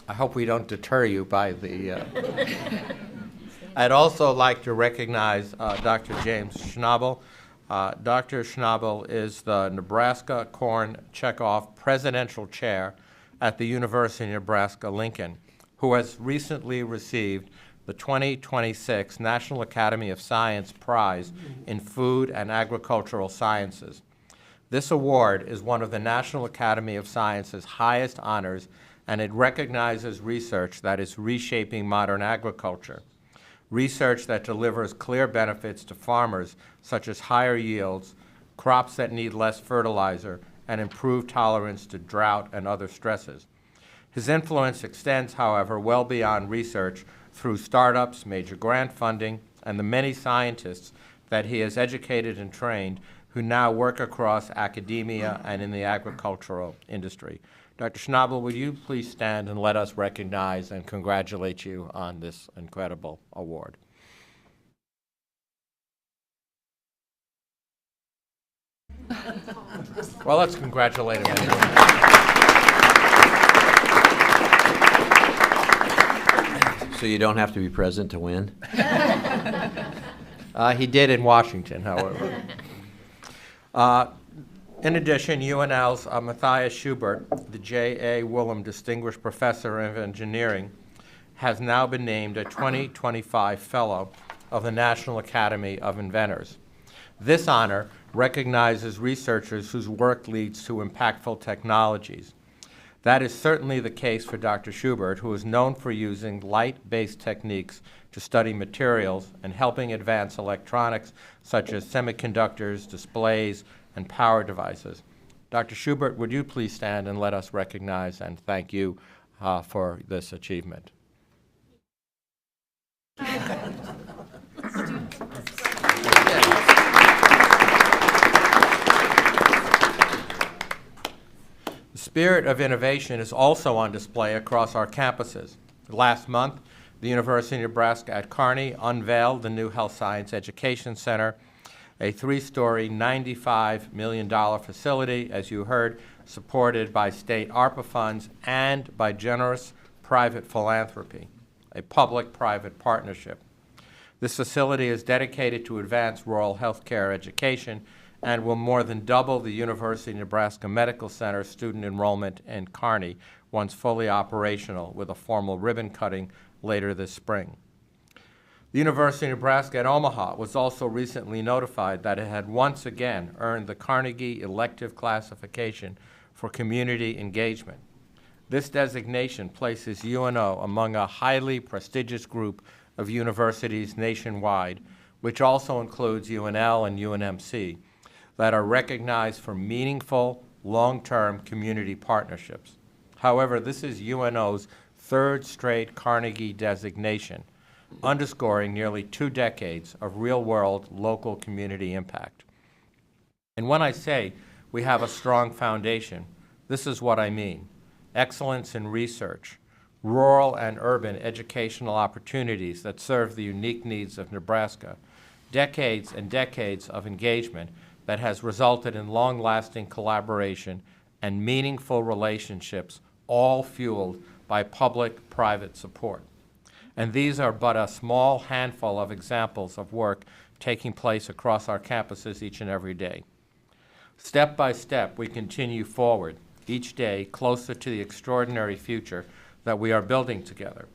I hope we don't deter you by the... I'd also like to recognize Dr. James Schnabel. Dr. Schnabel is the Nebraska Corn Checkoff Presidential Chair at the University of Nebraska-Lincoln, who has recently received the 2026 National Academy of Science Prize in Food and Agricultural Sciences. This award is one of the National Academy of Science's highest honors, and it recognizes research that is reshaping modern agriculture, research that delivers clear benefits to farmers, such as higher yields, crops that need less fertilizer, and improved tolerance to drought and other stresses. His influence extends, however, well beyond research through startups, major grant funding, and the many scientists that he has educated and trained who now work across academia and in the agricultural industry. Dr. Schnabel, would you please stand and let us recognize and congratulate you on this incredible award? Well, let's congratulate him anyway. So you don't have to be present to win? He did in Washington, however. In addition, UNL's Matthias Schubert, the J.A. Willem Distinguished Professor of Engineering, has now been named a 2025 Fellow of the National Academy of Inventors. This honor recognizes researchers whose work leads to impactful technologies. That is certainly the case for Dr. Schubert, who is known for using light-based techniques to study materials and helping advance electronics such as semiconductors, displays, and power devices. Dr. Schubert, would you please stand and let us recognize and thank you for this achievement? The spirit of innovation is also on display across our campuses. Last month, the University of Nebraska at Kearney unveiled the new Health Science Education Center, a 3-story, $95 million facility, as you heard, supported by state ARPA funds and by generous private philanthropy, a public-private partnership. This facility is dedicated to advance rural health care education and will more than double the University of Nebraska Medical Center student enrollment in Kearney once fully operational, with a formal ribbon cutting later this spring. The University of Nebraska at Omaha was also recently notified that it had once again earned the Carnegie Elective Classification for Community Engagement. This designation places UNO among a highly prestigious group of universities nationwide, which also includes UNL and UNMC, that are recognized for meaningful, long-term community partnerships. However, this is UNO's third straight Carnegie designation, underscoring nearly 2 decades of real-world local community impact. And when I say we have a strong foundation, this is what I mean: excellence in research, rural and urban educational opportunities that serve the unique needs of Nebraska, decades and decades of engagement that has resulted in long-lasting collaboration and meaningful relationships, all fueled by public-private support. And these are but a small handful of examples of work taking place across our campuses each and every day. Step by step, we continue forward, each day closer to the extraordinary future that we are building together.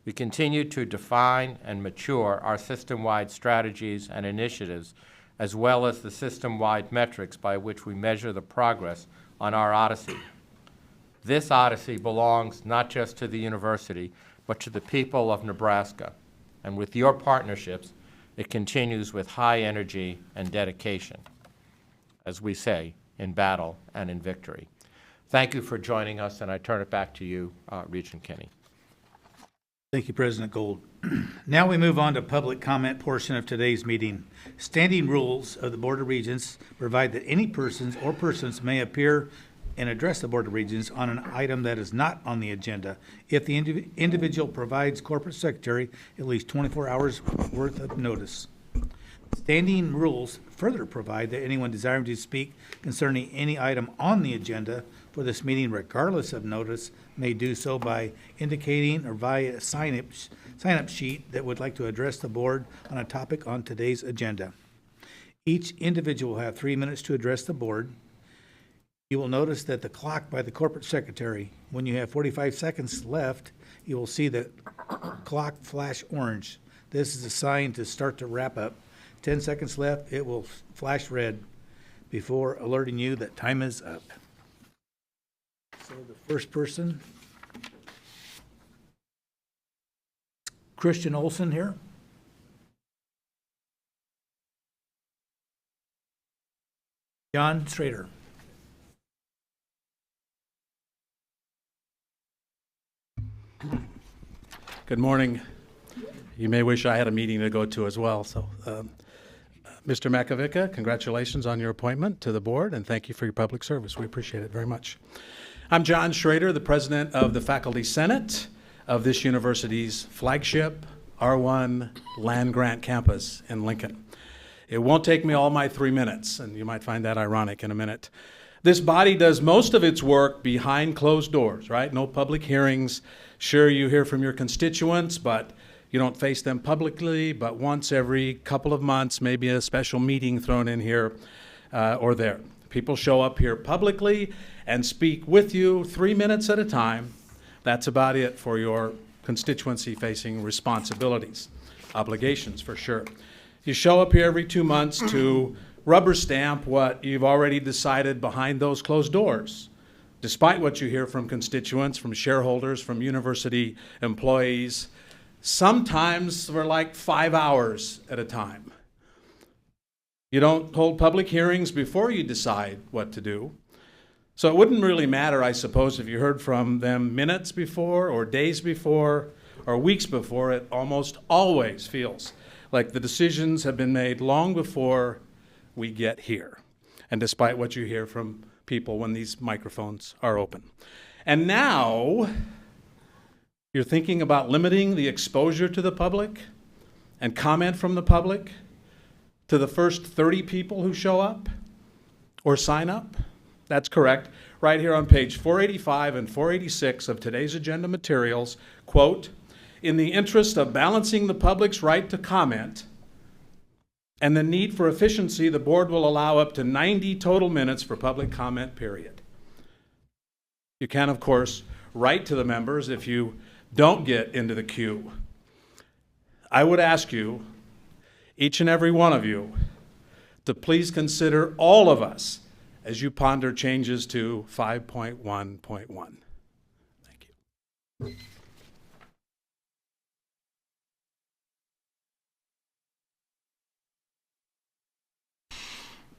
We continue to define and mature our system-wide strategies and initiatives, as well as the system-wide metrics by which we measure the progress on our odyssey. This odyssey belongs not just to the university, but to the people of Nebraska. And with your partnerships, it continues with high energy and dedication, as we say, in battle and in victory. Thank you for joining us, and I turn it back to you, Regent Kenney. Thank you, President Gold. Now we move on to public comment portion of today's meeting. Standing rules of the Board of Regents provide that any persons or persons may appear and address the Board of Regents on an item that is not on the agenda if the individual provides corporate secretary at least 24 hours worth of notice. Standing rules further provide that anyone desiring to speak concerning any item on the agenda for this meeting, regardless of notice, may do so by indicating or via a sign-up sheet that would like to address the board on a topic on today's agenda. Each individual will have 3 minutes to address the board. You will notice that the clock by the corporate secretary, when you have 45 seconds left, you will see the clock flash orange. This is a sign to start to wrap up. 10 seconds left, it will flash red before alerting you that time is up. So the first person, Christian Olson here. John Schrader. Good morning. You may wish I had a meeting to go to as well. So, Mr. Makovica, congratulations on your appointment to the board, and thank you for your public service. We appreciate it very much. I'm John Schrader, the president of the Faculty Senate of this university's flagship R1 land-grant campus in Lincoln. It won't take me all my 3 minutes, and you might find that ironic in a minute. This body does most of its work behind closed doors, right? No public hearings. Sure, you hear from your constituents, but you don't face them publicly, but once every couple of months, maybe a special meeting thrown in here or there. People show up here publicly and speak with you 3 minutes at a time. That's about it for your constituency-facing responsibilities, obligations for sure. You show up here every 2 months to rubber stamp what you've already decided behind those closed doors, despite what you hear from constituents, from shareholders, from university employees. Sometimes for like 5 hours at a time. You don't hold public hearings before you decide what to do. So it wouldn't really matter, I suppose, if you heard from them minutes before or days before or weeks before. It almost always feels like the decisions have been made long before we get here, and despite what you hear from people when these microphones are open. And now you're thinking about limiting the exposure to the public and comment from the public to the first 30 people who show up or sign up? That's correct. Right here on page 485 and 486 of today's agenda materials, quote, "In the interest of balancing the public's right to comment and the need for efficiency, the board will allow up to 90 total minutes for public comment, period." You can, of course, write to the members if you don't get into the queue. I would ask you, each and every one of you, to please consider all of us as you ponder changes to 5.1.1. Thank you.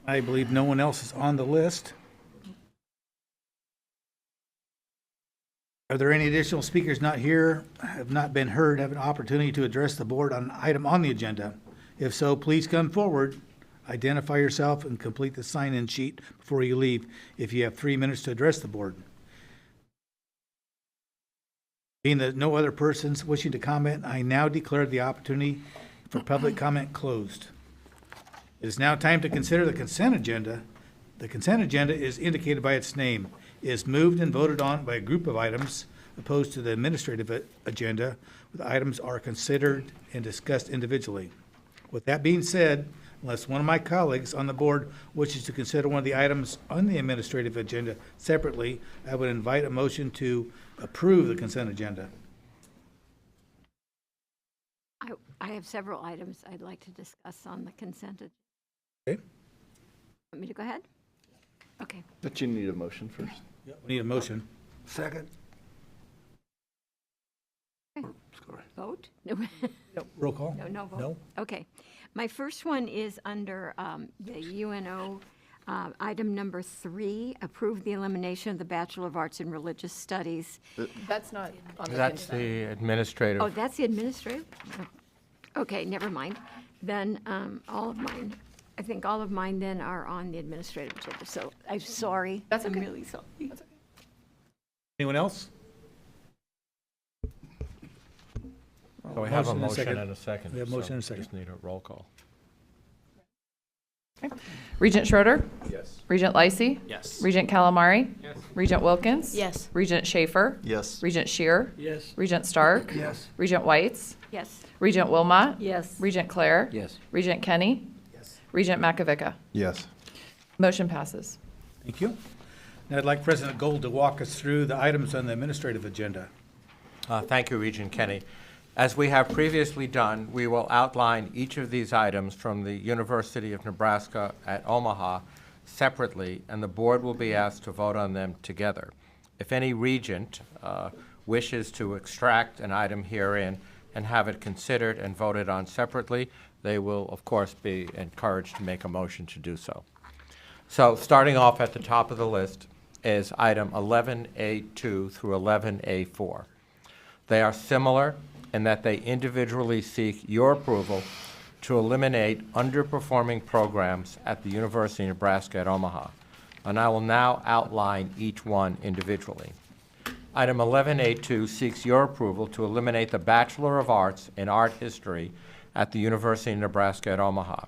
I believe no one else is on the list. Are there any additional speakers not here, have not been heard, have an opportunity to address the board on an item on the agenda? If so, please come forward, identify yourself, and complete the sign-in sheet before you leave if you have 3 minutes to address the board. Being that no other persons wishing to comment, I now declare the opportunity for public comment closed. It is now time to consider the consent agenda. The consent agenda is indicated by its name. It is moved and voted on by a group of items opposed to the administrative agenda, where the items are considered and discussed individually. With that being said, unless one of my colleagues on the board wishes to consider one of the items on the administrative agenda separately, I would invite a motion to approve the consent agenda. I have several items I'd like to discuss on the consent agenda. Okay. Want me to go ahead? Okay. But you need a motion first. We need a motion. Second. Vote? No. Roll call? No vote? No? Okay. My first one is under the UNO, item number 3, approve the elimination of the Bachelor of Arts in Religious Studies. That's not on the That's consent. the administrative. Oh, that's the administrative? Oh. Okay, never mind. Then all of mine, I think all of mine then are on the administrative agenda. So I'm sorry. That's okay. I'm really sorry. That's okay. Anyone else? So we have a Motion and a motion second. and a second. We have a motion and a so second. Just need a roll call. Regent Schroeder? Yes. Regent Lysy? Yes. Regent Calamari? Yes. Regent Wilkins? Yes. Regent Schaefer? Yes. Regent Shear? Yes. Regent Stark? Yes. Regent Whites? Yes. Regent Wilmot? Yes. Regent Clare? Yes. Regent Kenny? Yes. Regent Makovica? Yes. Motion passes. Thank you. Now I'd like President Gold to walk us through the items on the administrative agenda. Thank you, Regent Kenny. As we have previously done, we will outline each of these items from the University of Nebraska at Omaha separately, and the board will be asked to vote on them together. If any regent wishes to extract an item herein and have it considered and voted on separately, they will, of course, be encouraged to make a motion to do so. So starting off at the top of the list is item 11A2 through 11A4. They are similar in that they individually seek your approval to eliminate underperforming programs at the University of Nebraska at Omaha. And I will now outline each one individually. Item 11A2 seeks your approval to eliminate the Bachelor of Arts in Art History at the University of Nebraska at Omaha.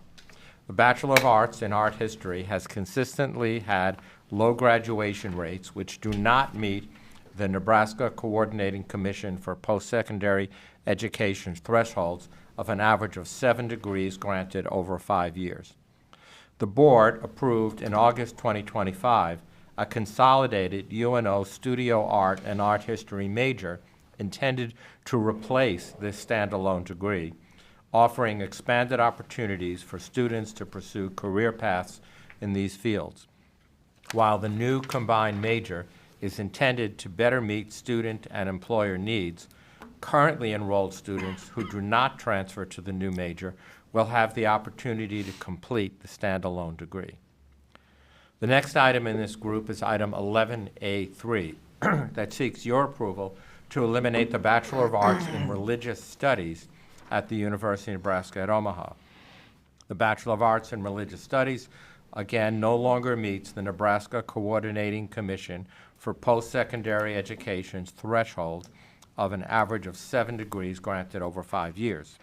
The Bachelor of Arts in Art History has consistently had low graduation rates which do not meet the Nebraska Coordinating Commission for Post-Secondary Education thresholds of an average of 7 degrees granted over 5 years. The board approved in August 2025 a consolidated UNO Studio Art and Art History major intended to replace this standalone degree, offering expanded opportunities for students to pursue career paths in these fields. While the new combined major is intended to better meet student and employer needs, Currently enrolled students who do not transfer to the new major will have the opportunity to complete the standalone degree. The next item in this group is item 11A3 that seeks your approval to eliminate the Bachelor of Arts in Religious Studies at the University of Nebraska at Omaha. The Bachelor of Arts in Religious Studies, again, no longer meets the Nebraska Coordinating Commission for Post-Secondary Education's threshold of an average of 7 degrees granted over 5 years.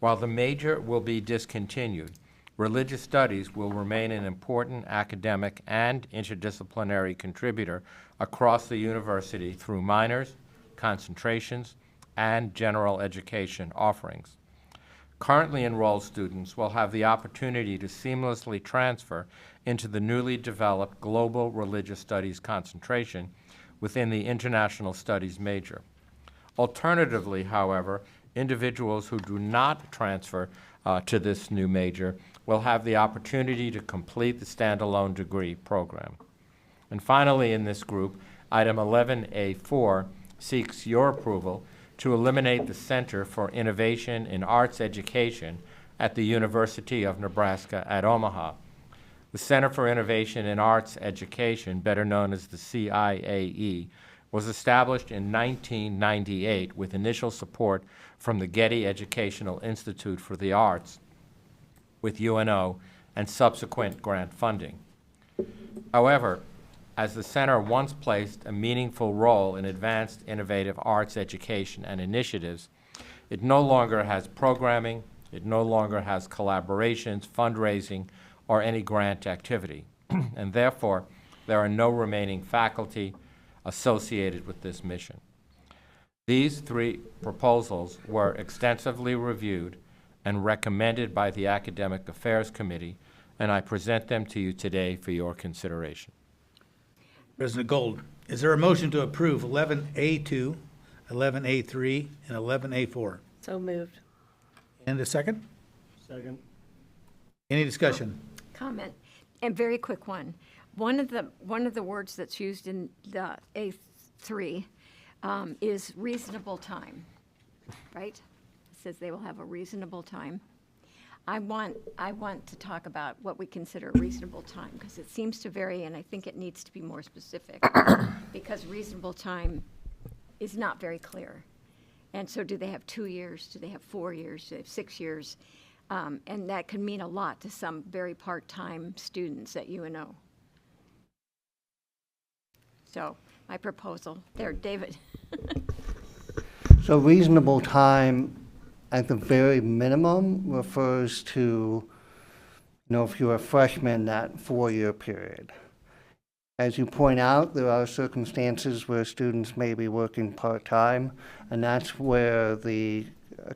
While the major will be discontinued, religious studies will remain an important academic and interdisciplinary contributor across the university through minors, concentrations, and general education offerings. Currently enrolled students will have the opportunity to seamlessly transfer into the newly developed Global Religious Studies concentration within the International Studies major. Alternatively, however, individuals who do not transfer to this new major will have the opportunity to complete the standalone degree program. And finally, in this group, item 11A4 seeks your approval to eliminate the Center for Innovation in Arts Education at the University of Nebraska at Omaha. The Center for Innovation in Arts Education, better known as the CIAE, was established in 1998 with initial support from the Getty Educational Institute for the Arts with UNO and subsequent grant funding. However, as the center once played a meaningful role in advanced innovative arts education and initiatives, it no longer has programming, it no longer has collaborations, fundraising, or any grant activity, and therefore there are no remaining faculty associated with this mission. These 3 proposals were extensively reviewed and recommended by the Academic Affairs Committee, and I present them to you today for your consideration. President Gold, is there a motion to approve 11A2, 11A3, and 11A4? So moved. And a second? Second. Any discussion? Comment, and very quick one. One of the words that's used in the A3 is reasonable time, right? It says they will have a reasonable time. I want to talk about what we consider reasonable time, because it seems to vary, and I think it needs to be more specific, because reasonable time is not very clear. And so do they have 2 years? Do they have 4 years? Do they have 6 years? And that can mean a lot to some very part-time students at UNO. So my proposal, there, David. So reasonable time at the very minimum refers to, if you're a freshman, that 4-year period. As you point out, there are circumstances where students may be working part-time, and that's where the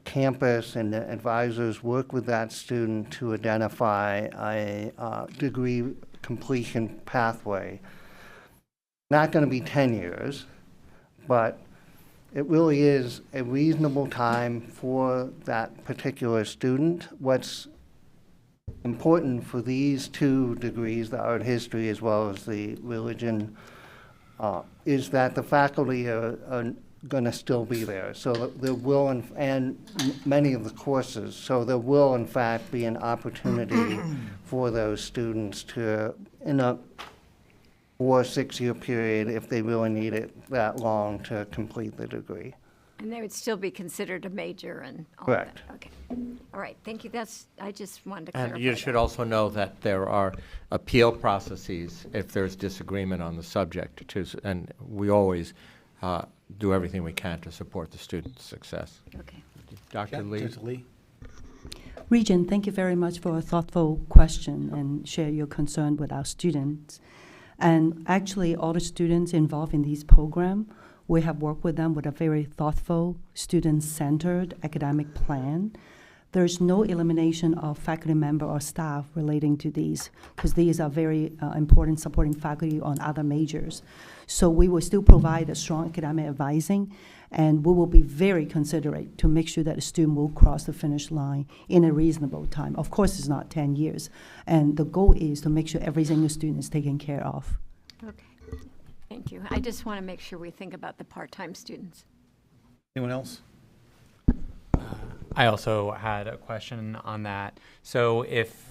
campus and the advisors work with that student to identify a degree completion pathway. Not going to be 10 years, but it really is a reasonable time for that particular student. What's important for these 2 degrees, the art history as well as the religion, is that the faculty are going to still be there. So there will, and many of the courses, so there will in fact be an opportunity for those students to, in a 4 or 6 year period, if they really need it that long, to complete the degree. And they would still be considered a major and all Correct. that. Okay. All right. Thank you. I just wanted to clarify. And you should also know that there are appeal processes if there's disagreement on the subject, too, and we always do everything we can to support the student's success. Okay. Dr. Lee? Judge Lee? Regent, thank you very much for a thoughtful question and share your concern with our students. And actually, all the students involved in this program, we have worked with them with a very thoughtful, student-centered academic plan. There's no elimination of faculty member or staff relating to these, because these are very important supporting faculty on other majors. So we will still provide a strong academic advising, and we will be very considerate to make sure that the student will cross the finish line in a reasonable time. Of course, it's not 10 years. And the goal is to make sure every single student is taken care of. Okay. Thank you. I just want to make sure we think about the part-time students. Anyone else? I also had a question on that. So if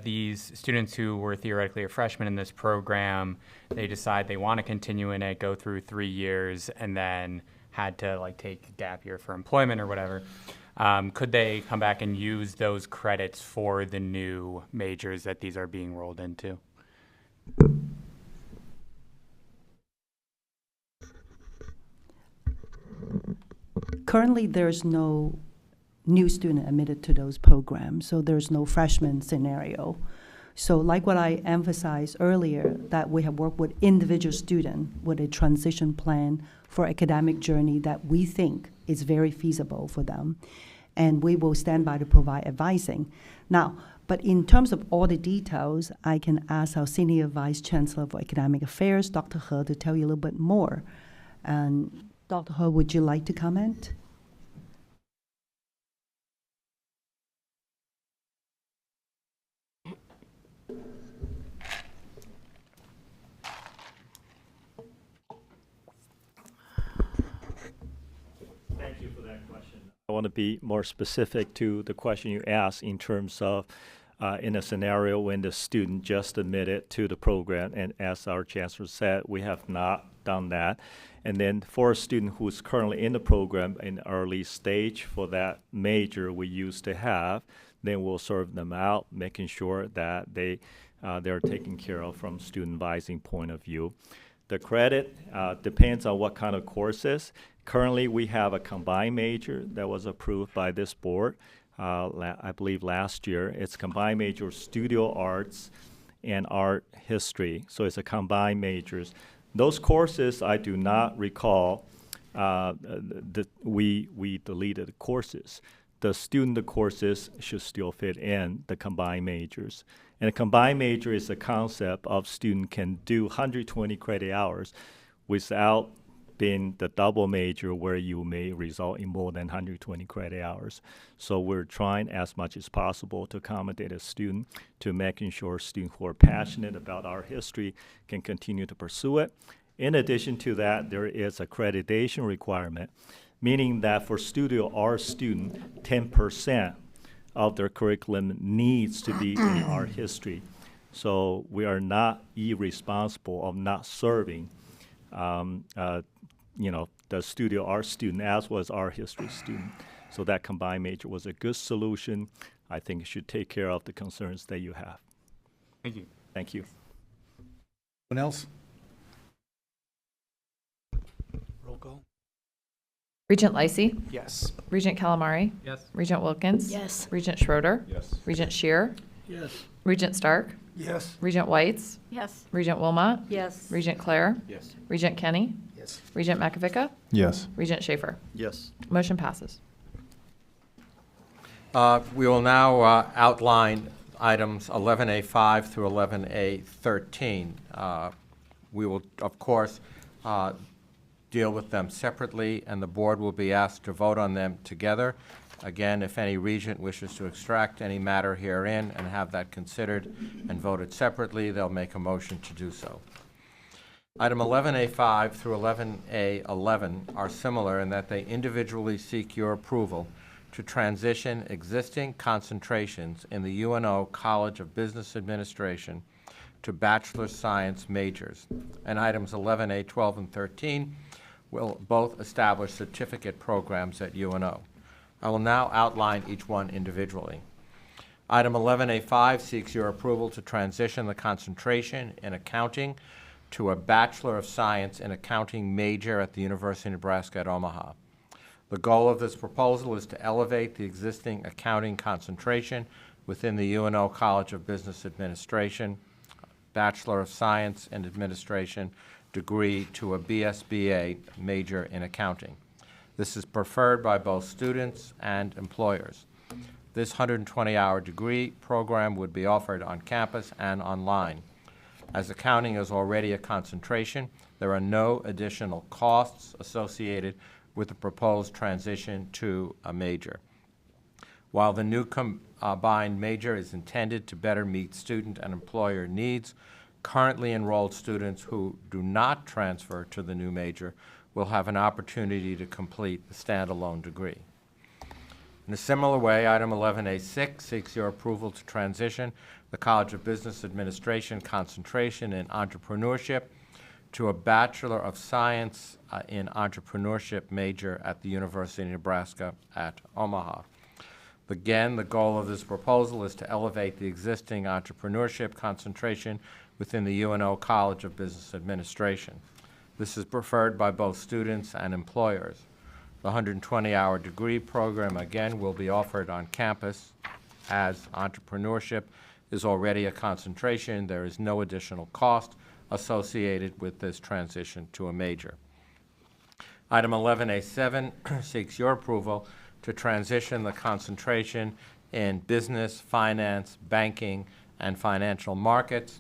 these students who were theoretically a freshman in this program, they decide they want to continue in it, go through 3 years, and then had to like take a gap year for employment or whatever, could they come back and use those credits for the new majors that these are being rolled into? Currently, there's no new student admitted to those programs, so there's no freshman scenario. So like what I emphasized earlier, that we have worked with individual student with a transition plan for academic journey that we think is very feasible for them. And we will stand by to provide advising. Now, but in terms of all the details, I can ask our Senior Vice Chancellor for Academic Affairs, Dr. He, to tell you a little bit more. And Dr. He, would you like to comment? Thank you for that question. I want to be more specific to the question you asked in terms of in a scenario when the student just admitted to the program, and as our chancellor said, we have not done that. And then for a student who's currently in the program in early stage for that major we used to have, then we'll serve them out, making sure that they're taken care of from student advising point of view. The credit depends on what kind of courses. Currently, we have a combined major that was approved by this board, I believe last year. It's combined major studio arts and art history. So it's a combined majors. Those courses, I do not recall that we deleted courses. The student courses should still fit in the combined majors. And a combined major is a concept of student can do 120 credit hours without being the double major where you may result in more than 120 credit hours. So we're trying as much as possible to accommodate a student to making sure students who are passionate about our history can continue to pursue it. In addition to that, there is accreditation requirement, meaning that for studio art student, 10% of their curriculum needs to be in art history. So we are not irresponsible of not serving the studio art student as well as art history student. So that combined major was a good solution. I think it should take care of the concerns that you have. Thank you. Thank you. Anyone else? Roll call. Regent Lacey? Yes. Regent Calamari? Yes. Regent Wilkins? Yes. Regent Schroeder? Yes. Regent Shear? Yes. Regent Stark? Yes. Regent Whites? Yes. Regent Wilmot? Yes. Regent Clare? Yes. Regent Kenny? Yes. Regent McAvica? Yes. Regent Schaefer? Yes. Motion passes. We will now outline items 11A5 through 11A13. We will, of course, deal with them separately, and the board will be asked to vote on them together. Again, if any regent wishes to extract any matter herein and have that considered and voted separately, they'll make a motion to do so. Item 11A5 through 11A11 are similar in that they individually seek your approval to transition existing concentrations in the UNO College of Business Administration to Bachelor Science majors. And items 11A, 12, and 13 will both establish certificate programs at UNO. I will now outline each one individually. Item 11A5 seeks your approval to transition the concentration in accounting to a Bachelor of Science in Accounting major at the University of Nebraska at Omaha. The goal of this proposal is to elevate the existing accounting concentration within the UNO College of Business Administration Bachelor of Science in Administration degree to a BSBA major in accounting. This is preferred by both students and employers. This 120-hour degree program would be offered on campus and online. As accounting is already a concentration, there are no additional costs associated with the proposed transition to a major. While the new combined major is intended to better meet student and employer needs, currently enrolled students who do not transfer to the new major will have an opportunity to complete the standalone degree. In a similar way, item 11A6 seeks your approval to transition the College of Business Administration concentration in entrepreneurship to a Bachelor of Science in Entrepreneurship major at the University of Nebraska at Omaha. Again, the goal of this proposal is to elevate the existing entrepreneurship concentration within the UNO College of Business Administration. This is preferred by both students and employers. The 120-hour degree program, again, will be offered on campus. As entrepreneurship is already a concentration, there is no additional cost associated with this transition to a major. Item 11A7 seeks your approval to transition the concentration in business, finance, banking, and financial markets,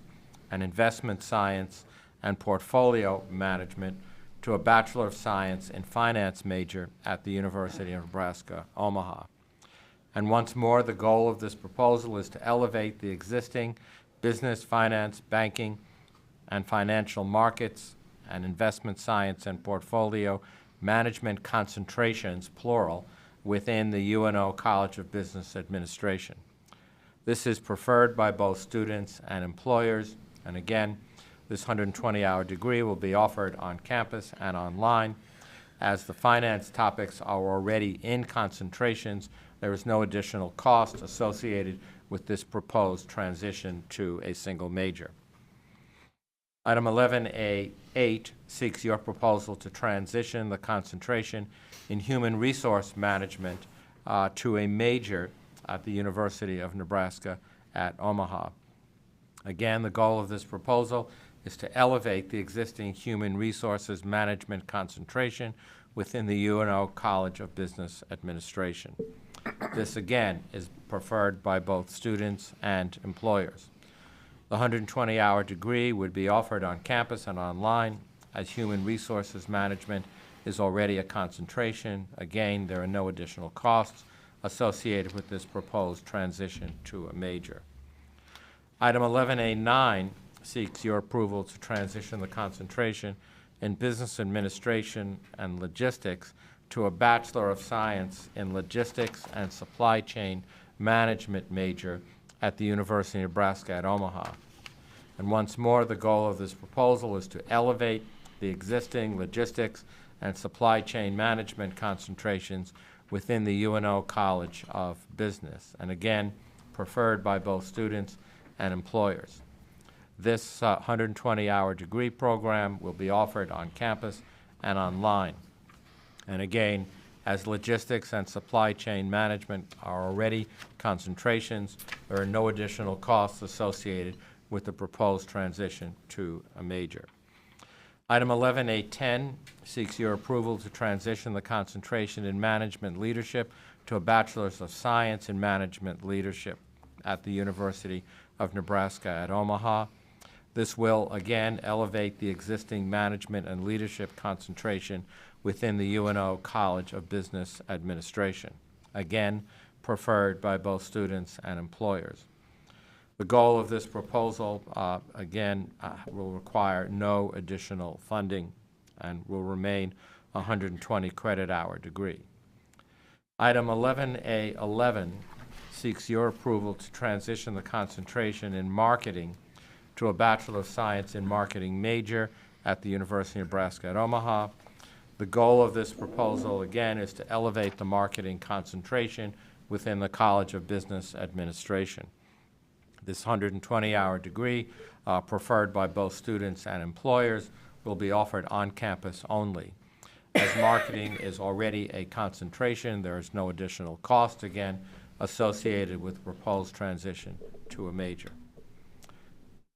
and investment science and portfolio management to a Bachelor of Science in Finance major at the University of Nebraska, Omaha. And once more, the goal of this proposal is to elevate the existing business, finance, banking, and financial markets and investment science and portfolio management concentrations, plural, within the UNO College of Business Administration. This is preferred by both students and employers, and again, this 120-hour degree will be offered on campus and online. As the finance topics are already in concentrations, there is no additional cost associated with this proposed transition to a single major. Item 11A8 seeks your proposal to transition the concentration in human resource management to a major at the University of Nebraska at Omaha. Again, the goal of this proposal is to elevate the existing human resources management concentration within the UNO College of Business Administration. This, again, is preferred by both students and employers. The 120-hour degree would be offered on campus and online, as human resources management is already a concentration. Again, there are no additional costs associated with this proposed transition to a major. Item 11A9 seeks your approval to transition the concentration in business administration and logistics to a Bachelor of Science in Logistics and Supply Chain Management major at the University of Nebraska at Omaha. And once more, the goal of this proposal is to elevate the existing logistics and supply chain management concentrations within the UNO College of Business, and again, preferred by both students and employers. This 120-hour degree program will be offered on campus and online. And again, as logistics and supply chain management are already concentrations, there are no additional costs associated with the proposed transition to a major. Item 11A10 seeks your approval to transition the concentration in management leadership to a Bachelor's of Science in Management Leadership at the University of Nebraska at Omaha. This will, again, elevate the existing management and leadership concentration within the UNO College of Business Administration, again, preferred by both students and employers. The goal of this proposal, will require no additional funding and will remain a 120 credit hour degree. Item 11A11 seeks your approval to transition the concentration in marketing to a Bachelor of Science in Marketing major at the University of Nebraska at Omaha. The goal of this proposal, again, is to elevate the marketing concentration within the College of Business Administration. This 120-hour degree, preferred by both students and employers, will be offered on campus only. As marketing is already a concentration, there is no additional cost, again, associated with the proposed transition to a major.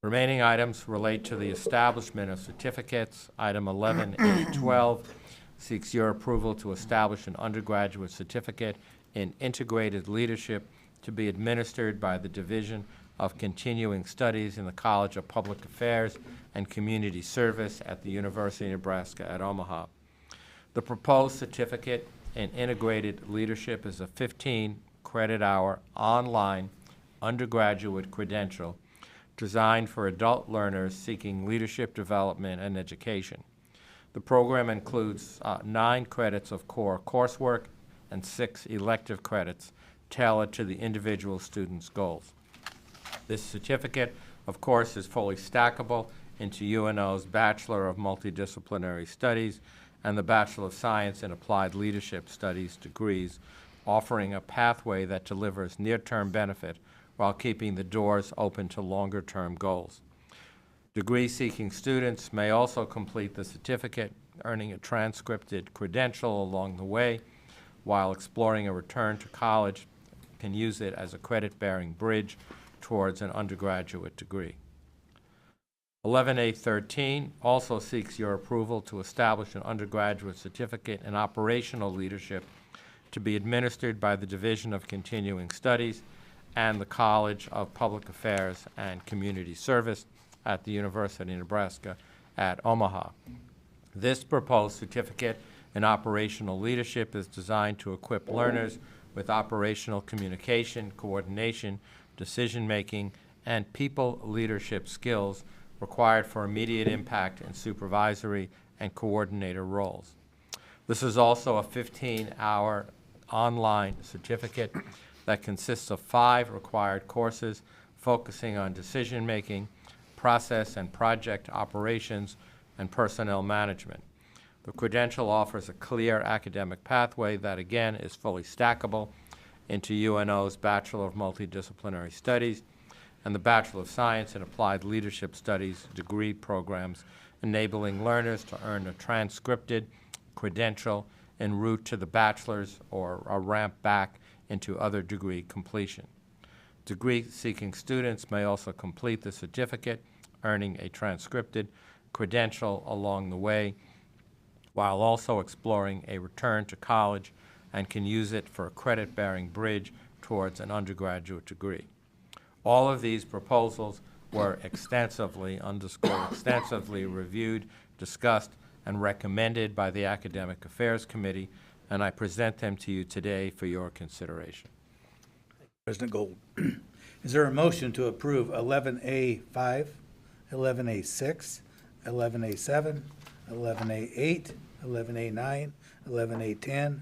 Remaining items relate to the establishment of certificates. Item 11A12 seeks your approval to establish an undergraduate certificate in integrated leadership to be administered by the Division of Continuing Studies in the College of Public Affairs and Community Service at the University of Nebraska at Omaha. The proposed certificate in integrated leadership is a 15 credit hour online undergraduate credential designed for adult learners seeking leadership development and education. The program includes 9 credits of core coursework and 6 elective credits tailored to the individual student's goals. This certificate, of course, is fully stackable into UNO's Bachelor of Multidisciplinary Studies and the Bachelor of Science in Applied Leadership Studies degrees, offering a pathway that delivers near-term benefit while keeping the doors open to longer-term goals. Degree-seeking students may also complete the certificate, earning a transcripted credential along the way, while exploring a return to college, can use it as a credit-bearing bridge towards an undergraduate degree. 11A13 also seeks your approval to establish an undergraduate certificate in operational leadership to be administered by the Division of Continuing Studies and the College of Public Affairs and Community Service at the University of Nebraska at Omaha. This proposed certificate in operational leadership is designed to equip learners with operational communication, coordination, decision-making, and people leadership skills required for immediate impact in supervisory and coordinator roles. This is also a 15-hour online certificate that consists of 5 required courses focusing on decision-making, process and project operations, and personnel management. The credential offers a clear academic pathway that, again, is fully stackable into UNO's Bachelor of Multidisciplinary Studies and the Bachelor of Science in Applied Leadership Studies degree programs, enabling learners to earn a transcripted credential en route to the bachelor's or a ramp back into other degree completion. Degree-seeking students may also complete the certificate, earning a transcripted credential along the way, while also exploring a return to college, and can use it for a credit-bearing bridge towards an undergraduate degree. All of these proposals were extensively, extensively reviewed, discussed, and recommended by the Academic Affairs Committee, and I present them to you today for your consideration. President Gold. Is there a motion to approve 11A5, 11A6, 11A7, 11A8, 11A9, 11A10,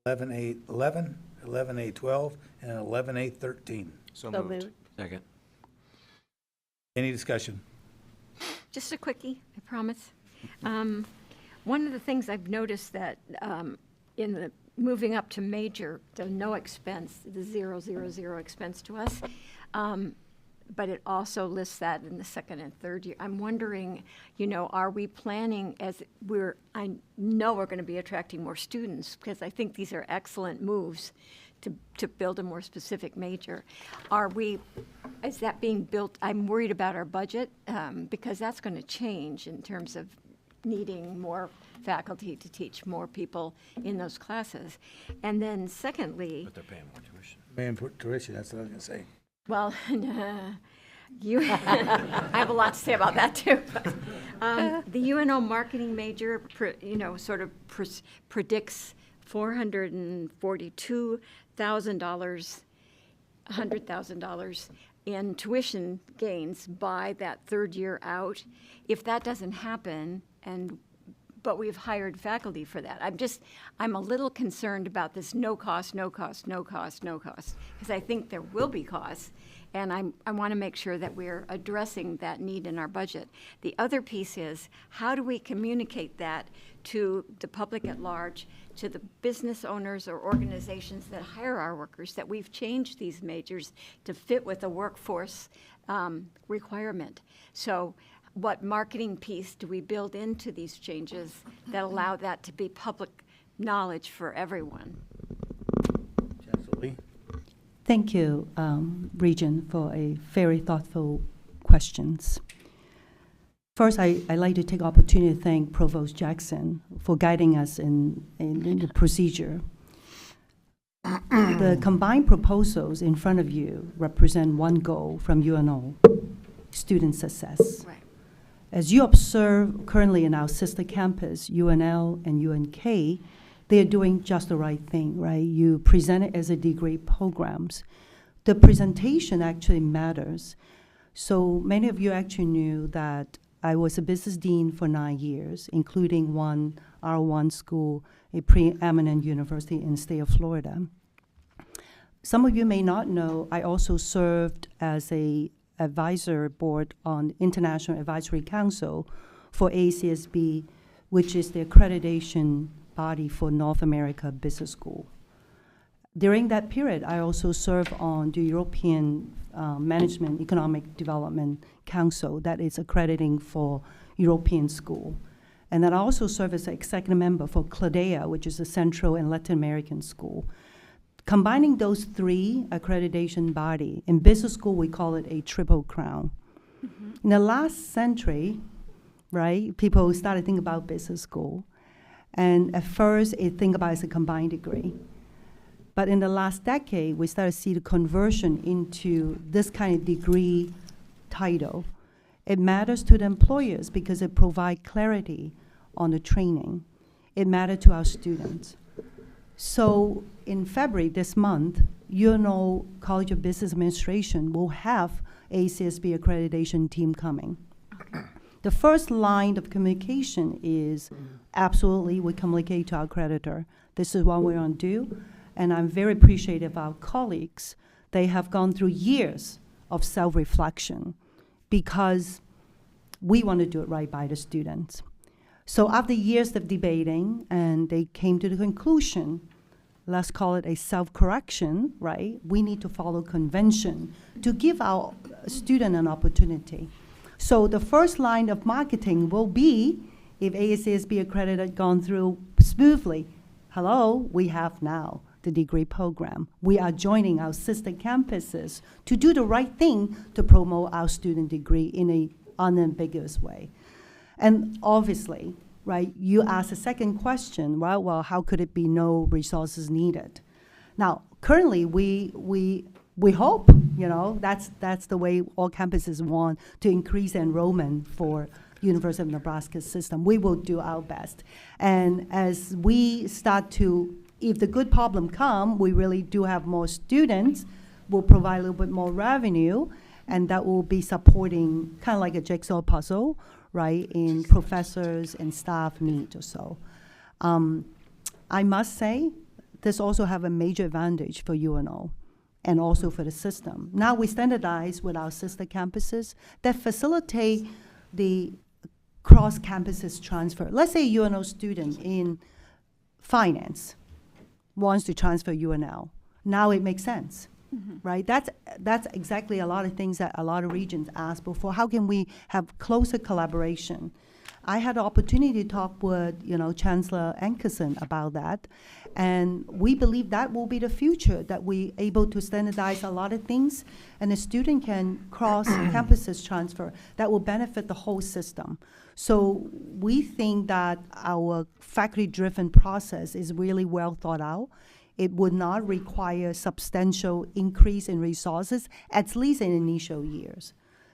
11A11, 11A12, and 11A13? So moved. Second. Any discussion? Just a quickie, I promise. One of the things I've noticed that in the moving up to major, the no expense, the 000 expense to us, but it also lists that in the second and third year. I'm wondering, you know, are we planning as I know we're going to be attracting more students because I think these are excellent moves to build a more specific major. Is that being built? I'm worried about our budget because that's going to change in terms of needing more faculty to teach more people in those classes. And then secondly, But they're paying more tuition. Paying for tuition, that's what I was going to say. well, I have a lot to say about that too. But, the UNO marketing major, sort of predicts $442,000, $100,000 in tuition gains by that third year out. If that doesn't happen, but we've hired faculty for that. I'm a little concerned about this no cost, because I think there will be costs, and I want to make sure that we're addressing that need in our budget. The other piece is, how do we communicate that to the public at large, to the business owners or organizations that hire our workers, that we've changed these majors to fit with a workforce requirement? So what marketing piece do we build into these changes that allow that to be public knowledge for everyone? Chancellor Lee. Thank you, Regent, for a very thoughtful questions. First, I'd like to take opportunity to thank Provost Jackson for guiding us in the procedure. The combined proposals in front of you represent one goal from UNO, student success. Right. As you observe currently in our sister campus, UNL and UNK, they are doing just the right thing, right? You present it as a degree programs. The presentation actually matters. So many of you actually knew that I was a business dean for 9 years, including one R1 school, a preeminent university in the state of Florida. Some of you may not know, I also served as a advisor board on International Advisory Council for ACSB, which is the accreditation body for North America Business School. During that period, I also served on the European Management Economic Development Council that is accrediting for European school. And then I also serve as an executive member for CLADEA, which is a Central and Latin American school. Combining those three accreditation body, in business school we call it a triple crown. In the last century, right, people started thinking about business school. And at first, they think about it as a combined degree. But in the last decade, we started to see the conversion into this kind of degree title. It matters to the employers because it provides clarity on the training. It matters to our students. So in February this month, UNO College of Business Administration will have ACSB accreditation team coming. The first line of communication is absolutely we communicate to our creditor. This is what we're going to do. And I'm very appreciative of our colleagues. They have gone through years of self-reflection because we want to do it right by the students. So after years of debating, and they came to the conclusion, let's call it a self-correction, right? We need to follow convention to give our student an opportunity. So the first line of marketing will be, if ASASB accredited gone through smoothly, hello, we have now the degree program. We are joining our sister campuses to do the right thing to promote our student degree in an unambiguous way. And obviously, right, you asked a second question, well, how could it be no resources needed? Now, currently, we hope, that's the way all campuses want to increase enrollment for University of Nebraska system. We will do our best. And as we start to, if the good problem come, we really do have more students, we'll provide a little bit more revenue, and that will be supporting kind of like a jigsaw puzzle, right, in professors and staff need or so. I must say, this also have a major advantage for UNO and also for the system. Now we standardize with our sister campuses that facilitate the cross-campuses transfer. Let's say a UNO student in finance wants to transfer UNL. Now it makes sense. Right? That's exactly a lot of things that a lot of regions ask before. How can we have closer collaboration? I had the opportunity to talk with, Chancellor Ankerson about that, and we believe that will be the future, that we able to standardize a lot of things, and the student can cross campuses transfer. That will benefit the whole system. So we think that our faculty-driven process is really well thought out. It would not require substantial increase in resources, at least in initial years.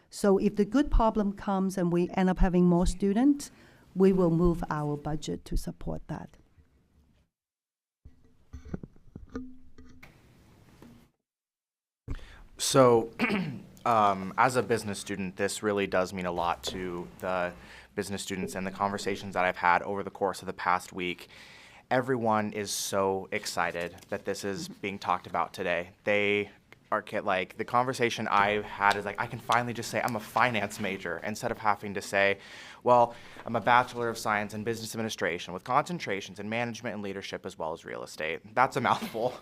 So if the good problem comes and we end up having more students, we will move our budget to support that. So as a business student, this really does mean a lot to the business students, and the conversations that I've had over the course of the past week. Everyone is so excited that this is being talked about today. They are like, the conversation I've had is like, I can finally just say I'm a finance major instead of having to say, well, I'm a Bachelor of Science in Business Administration with concentrations in management and leadership as well as real estate. That's a mouthful.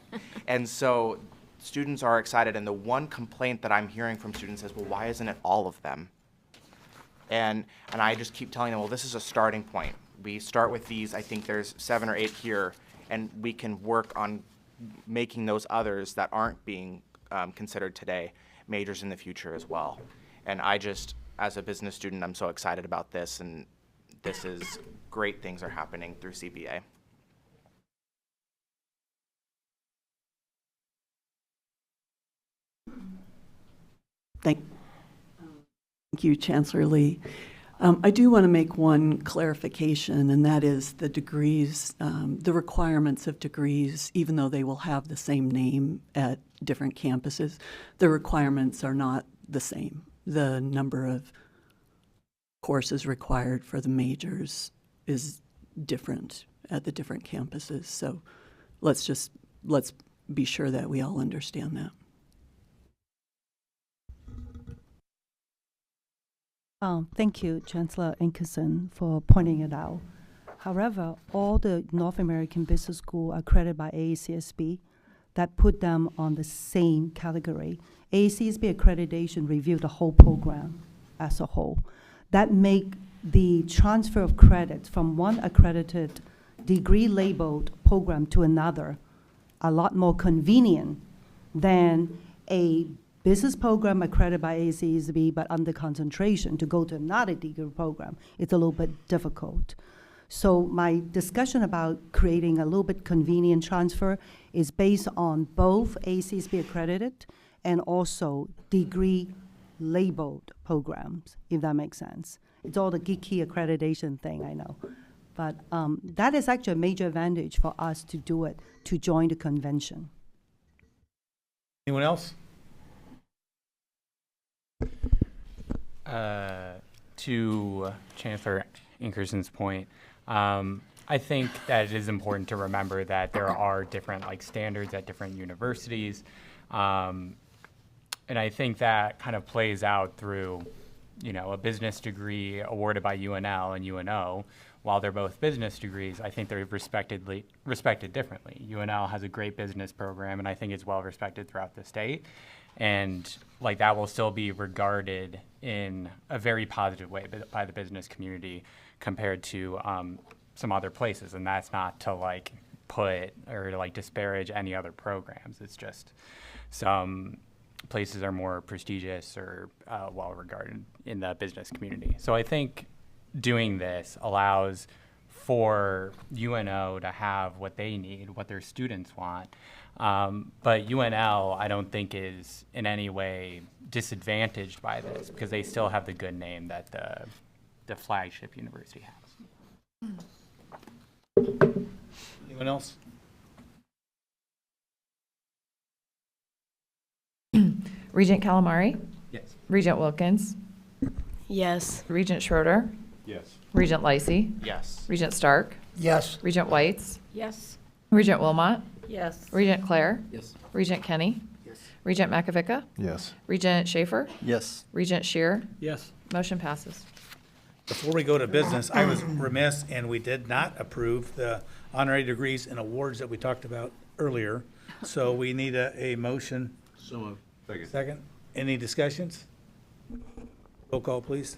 And so students are excited, and the one complaint that I'm hearing from students is, well, why isn't it all of them? And I just keep telling them, well, this is a starting point. We start with these, I think there's 7 or 8 here, and we can work on making those others that aren't being considered today majors in the future as well. And I just, as a business student, I'm so excited about this, and this is great things are happening through CBA. Thank you, Chancellor Lee. I do want to make one clarification, and that is the degrees, the requirements of degrees, even though they will have the same name at different campuses, the requirements are not the same. The number of courses required for the majors is different at the different campuses. So let's be sure that we all understand that. Thank you, Chancellor Inkerson, for pointing it out. However, all the North American Business School are accredited by AACSB. That put them on the same category. AACSB accreditation review the whole program as a whole. That make the transfer of credits from one accredited degree-labeled program to another a lot more convenient than a business program accredited by AACSB but under concentration to go to another degree program. It's a little bit difficult. So my discussion about creating a little bit convenient transfer is based on both AACSB accredited and also degree labeled programs, if that makes sense. It's all the geeky accreditation thing, I know. But that is actually a major advantage for us to do it, to join the convention. Anyone else? To Chancellor Inkerson's point, I think that it is important to remember that there are different standards at different universities, and I think that kind of plays out through, a business degree awarded by UNL and UNO. While they're both business degrees, I think they're respected differently. UNL has a great business program, and I think it's well respected throughout the state, and that will still be regarded in a very positive way by the business community compared to some other places. And that's not to put or disparage any other programs. It's just some places are more prestigious or well regarded in the business community. So I think doing this allows for UNO to have what they need, what their students want. But UNL, I don't think, is in any way disadvantaged by this because they still have the good name that the flagship university has. Anyone else? Regent Calamari. Yes. Regent Wilkins. Yes. Regent Schroeder. Yes. Regent Lacey. Yes. Regent Stark. Yes. Regent Whites. Yes. Regent Wilmot. Yes. Regent Clare. Yes. Regent Kenny. Yes. Regent Makovica. Yes. Regent Schaefer. Yes. Regent Shear. Yes. Motion passes. Before we go to business, I was remiss, and we did not approve the honorary degrees and awards that we talked about earlier. So we need a motion. So moved. Second. Any discussions? Roll call, please.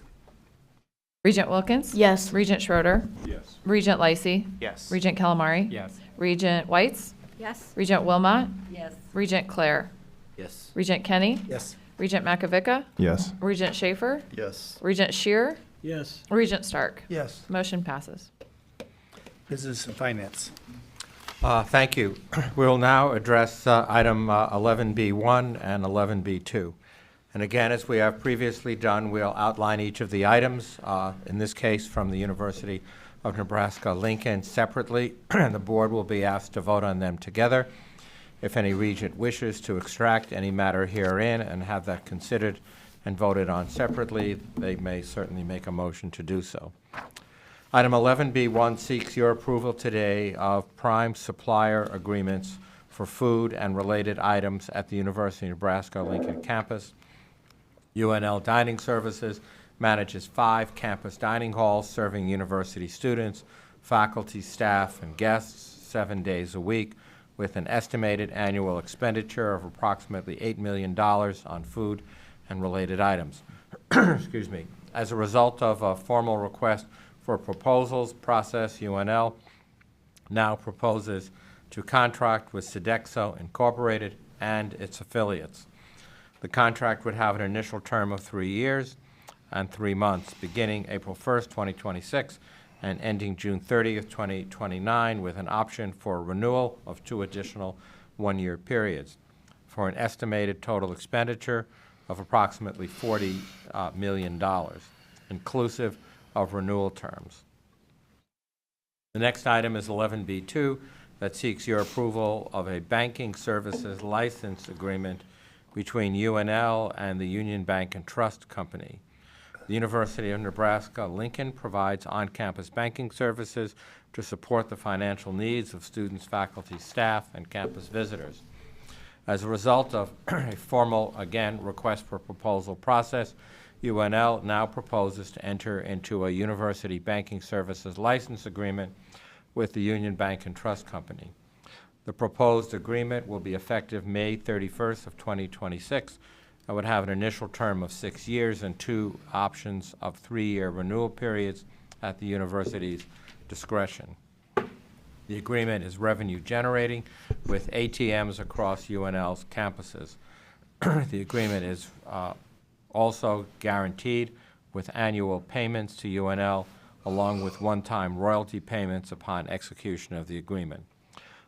Regent Wilkins. Yes. Regent Schroeder. Yes. Regent Lacey. Yes. Regent Calamari. Yes. Regent Whites. Yes. Regent Wilmot. Yes. Regent Clare. Yes. Regent Kenny. Yes. Regent Makovica. Yes. Regent Schaefer. Yes. Regent Shear. Yes. Regent Stark. Yes. Motion passes. Business and finance. Thank you. We'll now address item 11B1 and 11B2. And again, as we have previously done, we'll outline each of the items, in this case from the University of Nebraska-Lincoln separately, and the board will be asked to vote on them together. If any regent wishes to extract any matter herein and have that considered and voted on separately, they may certainly make a motion to do so. Item 11B1 seeks your approval today of prime supplier agreements for food and related items at the University of Nebraska-Lincoln campus. UNL Dining Services manages 5 campus dining halls serving university students, faculty, staff, and guests 7 days a week with an estimated annual expenditure of approximately $8 million on food and related items. Excuse me. As a result of a formal request for proposals process, UNL now proposes to contract with Sodexo Incorporated and its affiliates. The contract would have an initial term of 3 years and 3 months, beginning April 1st, 2026, and ending June 30th, 2029, with an option for renewal of 2 additional one-year periods, for an estimated total expenditure of approximately $40 million, inclusive of renewal terms. The next item is 11B2, that seeks your approval of a banking services license agreement between UNL and the Union Bank and Trust Company. The University of Nebraska Lincoln provides on-campus banking services to support the financial needs of students, faculty, staff, and campus visitors. As a result of a formal, again, request for proposal process, UNL now proposes to enter into a university banking services license agreement with the Union Bank and Trust Company. The proposed agreement will be effective May 31st of 2026 and would have an initial term of 6 years and 2 options of 3-year renewal periods at the university's discretion. The agreement is revenue generating with ATMs across UNL's campuses. The agreement is also guaranteed with annual payments to UNL along with one-time royalty payments upon execution of the agreement.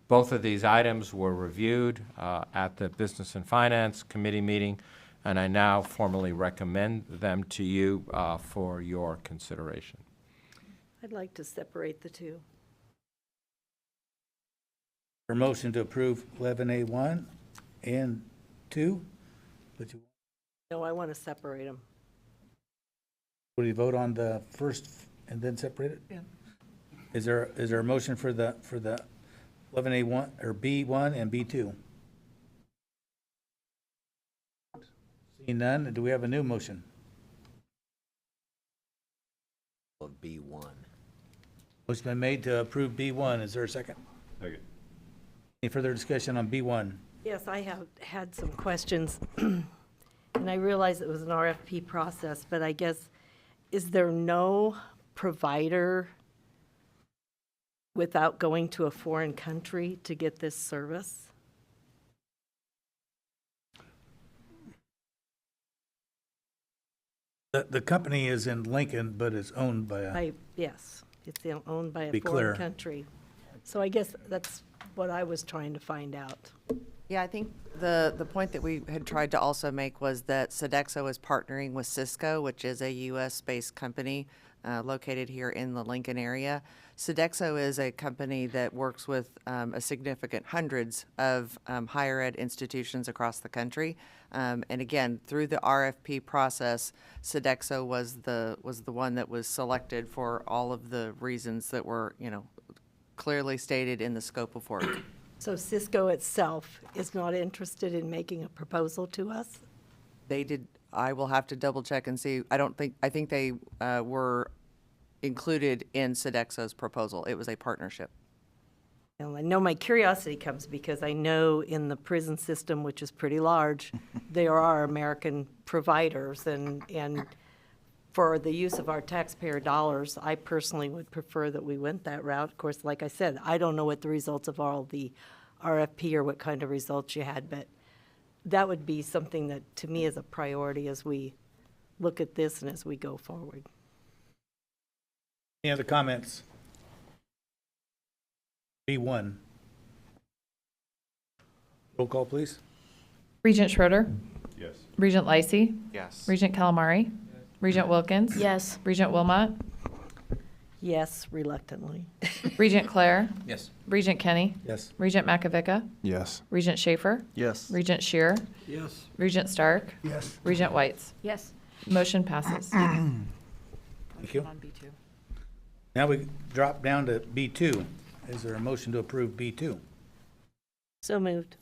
Both of these items were reviewed at the Business and Finance Committee meeting, and I now formally recommend them to you for your consideration. I'd like to separate the two. For motion to approve 11A1 and 2, but you, No, I want to separate them. will you vote on the first and then separate it? Yeah. Is there a motion for the 11A1 or B1 and B2? Seeing none, do we have a new motion? Of B1. Motion been made to approve B1. Is there a second? Second. Any further discussion on B1? Yes, I have had some questions, and I realize it was an RFP process, but I guess, is there no provider without going to a foreign country to get this service? The company is in Lincoln, but it's owned by a, Yes, it's owned by a Be foreign clear. country. So I guess that's what I was trying to find out. Yeah, I think the point that we had tried to also make was that Sodexo is partnering with Cisco, which is a U.S.-based company located here in the Lincoln area. Sodexo is a company that works with a significant hundreds of higher ed institutions across the country. And again, through the RFP process, Sodexo was the one that was selected for all of the reasons that were, clearly stated in the scope of work. So Cisco itself is not interested in making a proposal to us? They did. I will have to double check and see. I think they were included in Sodexo's proposal. It was a partnership. And I know my curiosity comes because I know in the prison system, which is pretty large, there are American providers, and for the use of our taxpayer dollars, I personally would prefer that we went that route. Of course, like I said, I don't know what the results of all the RFP or what kind of results you had, but that would be something that to me is a priority as we look at this and as we go forward. any other comments? B1. Roll call, please. Regent Schroeder, Yes. Regent Lacey, Yes. Regent Calamari, Regent Wilkins. Yes. Regent Wilmot, Yes, reluctantly. Regent Clare, Yes. Regent Kenny, Yes. Regent Makavika, Yes. Regent Schaefer, Yes. Regent Shear, Yes. Regent Stark, Yes. Regent Whites. Yes. Motion passes. Thank you. Now we drop down to B2. Is there a motion to approve B2? So moved.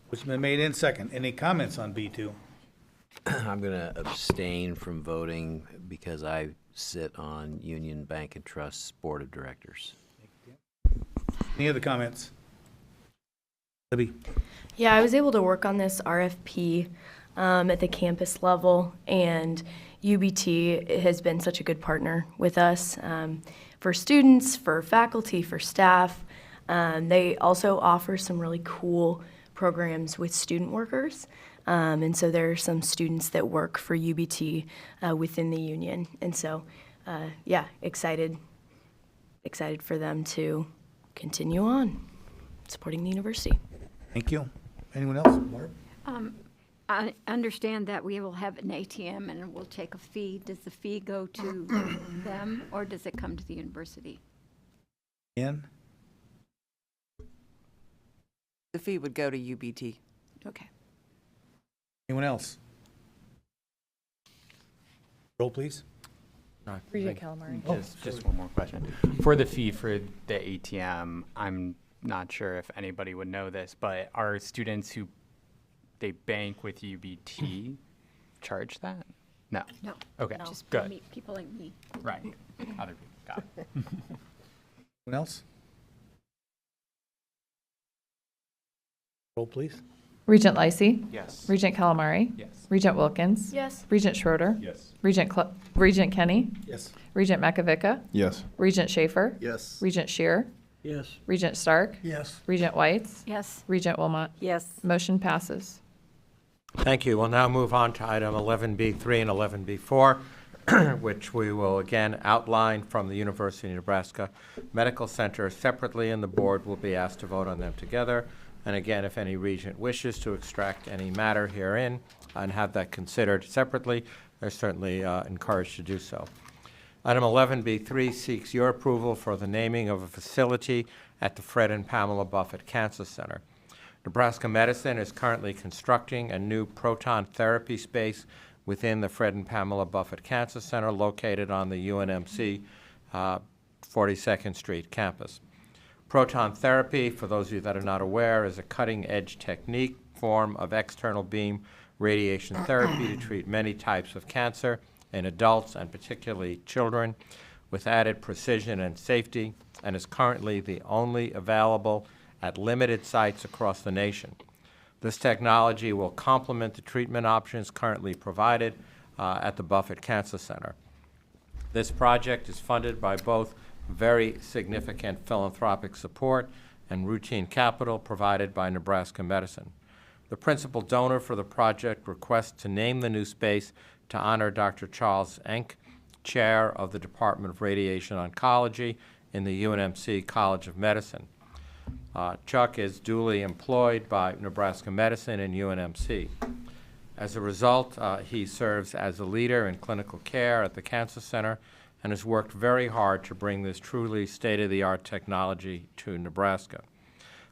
Which has been made in second. Any comments on B2? I'm going to abstain from voting because I sit on Union Bank and Trust's Board of Directors. Any other comments? Libby? Yeah, I was able to work on this RFP at the campus level, and UBT has been such a good partner with us for students, for faculty, for staff. They also offer some really cool programs with student workers. And so there are some students that work for UBT within the union. And so, yeah, excited for them to continue on supporting the university. Thank you. Anyone else? Barb? I understand that we will have an ATM and we'll take a fee. Does the fee go to them or does it come to the university? Ian? The fee would go to UBT. Okay. Anyone else? Roll, please. Regent Calamari. Just one more question. For the fee for the ATM, I'm not sure if anybody would know this, but are students who they bank with UBT charge that? No. No. Okay. No. Just good. People like me. Right. Other people. Got it. Anyone else? Roll, please. Regent Lysy. Yes. Regent Calamari. Yes. Regent Wilkins. Yes. Regent Schroeder. Yes. Regent Kenny. Yes. Regent Makovica. Yes. Regent Schaefer. Yes. Regent Shear. Yes. Regent Stark. Yes. Regent Whites. Yes. Regent Wilmot. Yes. Motion passes. Thank you. We'll now move on to item 11B3 and 11B4, which we will again outline from the University of Nebraska Medical Center separately, and the board will be asked to vote on them together. And again, if any regent wishes to extract any matter herein and have that considered separately, they're certainly encouraged to do so. Item 11B3 seeks your approval for the naming of a facility at the Fred and Pamela Buffett Cancer Center. Nebraska Medicine is currently constructing a new proton therapy space within the Fred and Pamela Buffett Cancer Center located on the UNMC 42nd Street campus. Proton therapy, for those of you that are not aware, is a cutting-edge technique form of external beam radiation therapy to treat many types of cancer in adults and particularly children with added precision and safety, and is currently the only available at limited sites across the nation. This technology will complement the treatment options currently provided at the Buffett Cancer Center. This project is funded by both very significant philanthropic support and routine capital provided by Nebraska Medicine. The principal donor for the project requests to name the new space to honor Dr. Charles Enck, Chair of the Department of Radiation Oncology in the UNMC College of Medicine. Chuck is duly employed by Nebraska Medicine and UNMC. As a result, he serves as a leader in clinical care at the Cancer Center and has worked very hard to bring this truly state-of-the-art technology to Nebraska.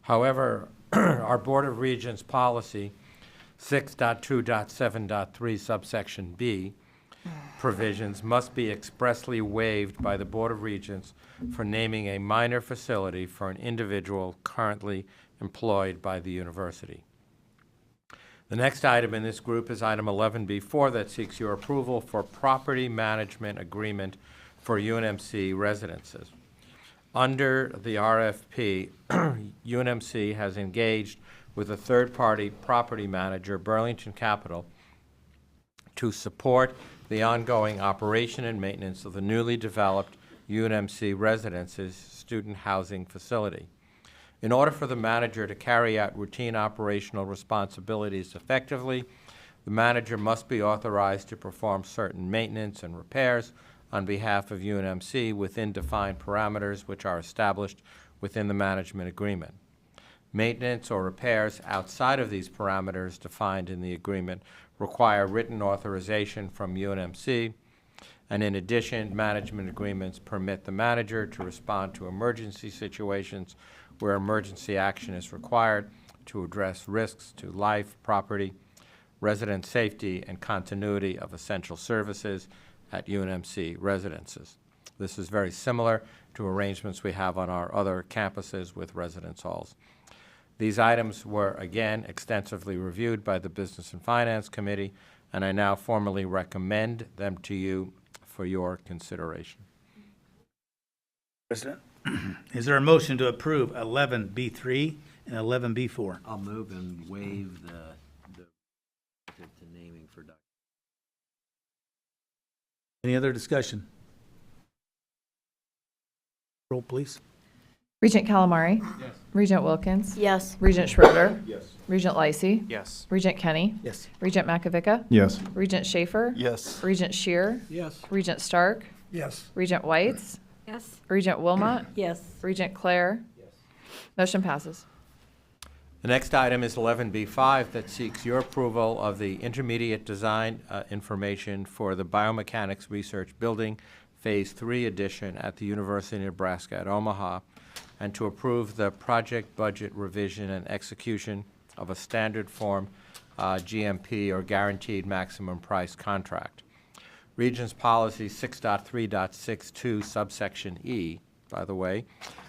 However, our Board of Regents policy 6.2.7.3 subsection B provisions must be expressly waived by the Board of Regents for naming a minor facility for an individual currently employed by the university. The next item in this group is item 11B4 that seeks your approval for property management agreement for UNMC residences. Under the RFP, UNMC has engaged with a third-party property manager, Burlington Capital, to support the ongoing operation and maintenance of the newly developed UNMC Residences student housing facility. In order for the manager to carry out routine operational responsibilities effectively, the manager must be authorized to perform certain maintenance and repairs on behalf of UNMC within defined parameters which are established within the management agreement. Maintenance or repairs outside of these parameters defined in the agreement require written authorization from UNMC, and in addition, management agreements permit the manager to respond to emergency situations where emergency action is required to address risks to life, property, resident safety, and continuity of essential services at UNMC residences. This is very similar to arrangements we have on our other campuses with residence halls. These items were, again, extensively reviewed by the Business and Finance Committee, and I now formally recommend them to you for your consideration. President, is there a motion to approve 11B3 and 11B4? I'll move and waive the naming for Dr. Any other discussion? Roll, please. Regent Calamari. Yes. Regent Wilkins. Yes. Regent Schroeder. Yes. Regent Lysy. Yes. Regent Kenny. Yes. Regent Makovica. Yes. Regent Schaefer. Yes. Regent Shear. Yes. Regent Stark. Yes. Regent Whites. Yes. Regent Wilmot. Yes. Regent Clare. Motion passes. The next item is 11B5 that seeks your approval of the intermediate design information for the Biomechanics Research Building Phase 3 addition at the University of Nebraska at Omaha, and to approve the project budget revision and execution of a standard form GMP or Guaranteed Maximum Price contract. Regents Policy 6.3.62 subsection E, by the way,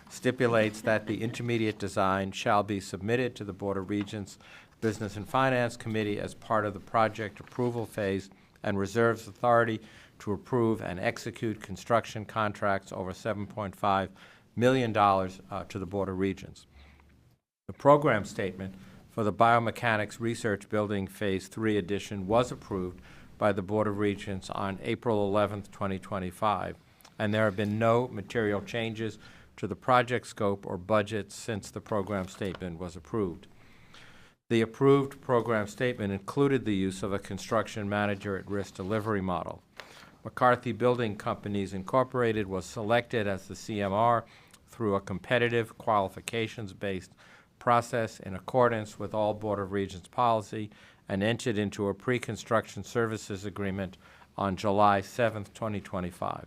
stipulates that the intermediate design shall be submitted to the Board of Regents Business and Finance Committee as part of the project approval phase and reserves authority to approve and execute construction contracts over $7.5 million to the Board of Regents. The program statement for the Biomechanics Research Building Phase 3 addition was approved by the Board of Regents on April 11th, 2025, and there have been no material changes to the project scope or budget since the program statement was approved. The approved program statement included the use of a construction manager at risk delivery model. McCarthy Building Companies Incorporated was selected as the CMR through a competitive qualifications-based process in accordance with all Board of Regents policy and entered into a pre-construction services agreement on July 7th, 2025.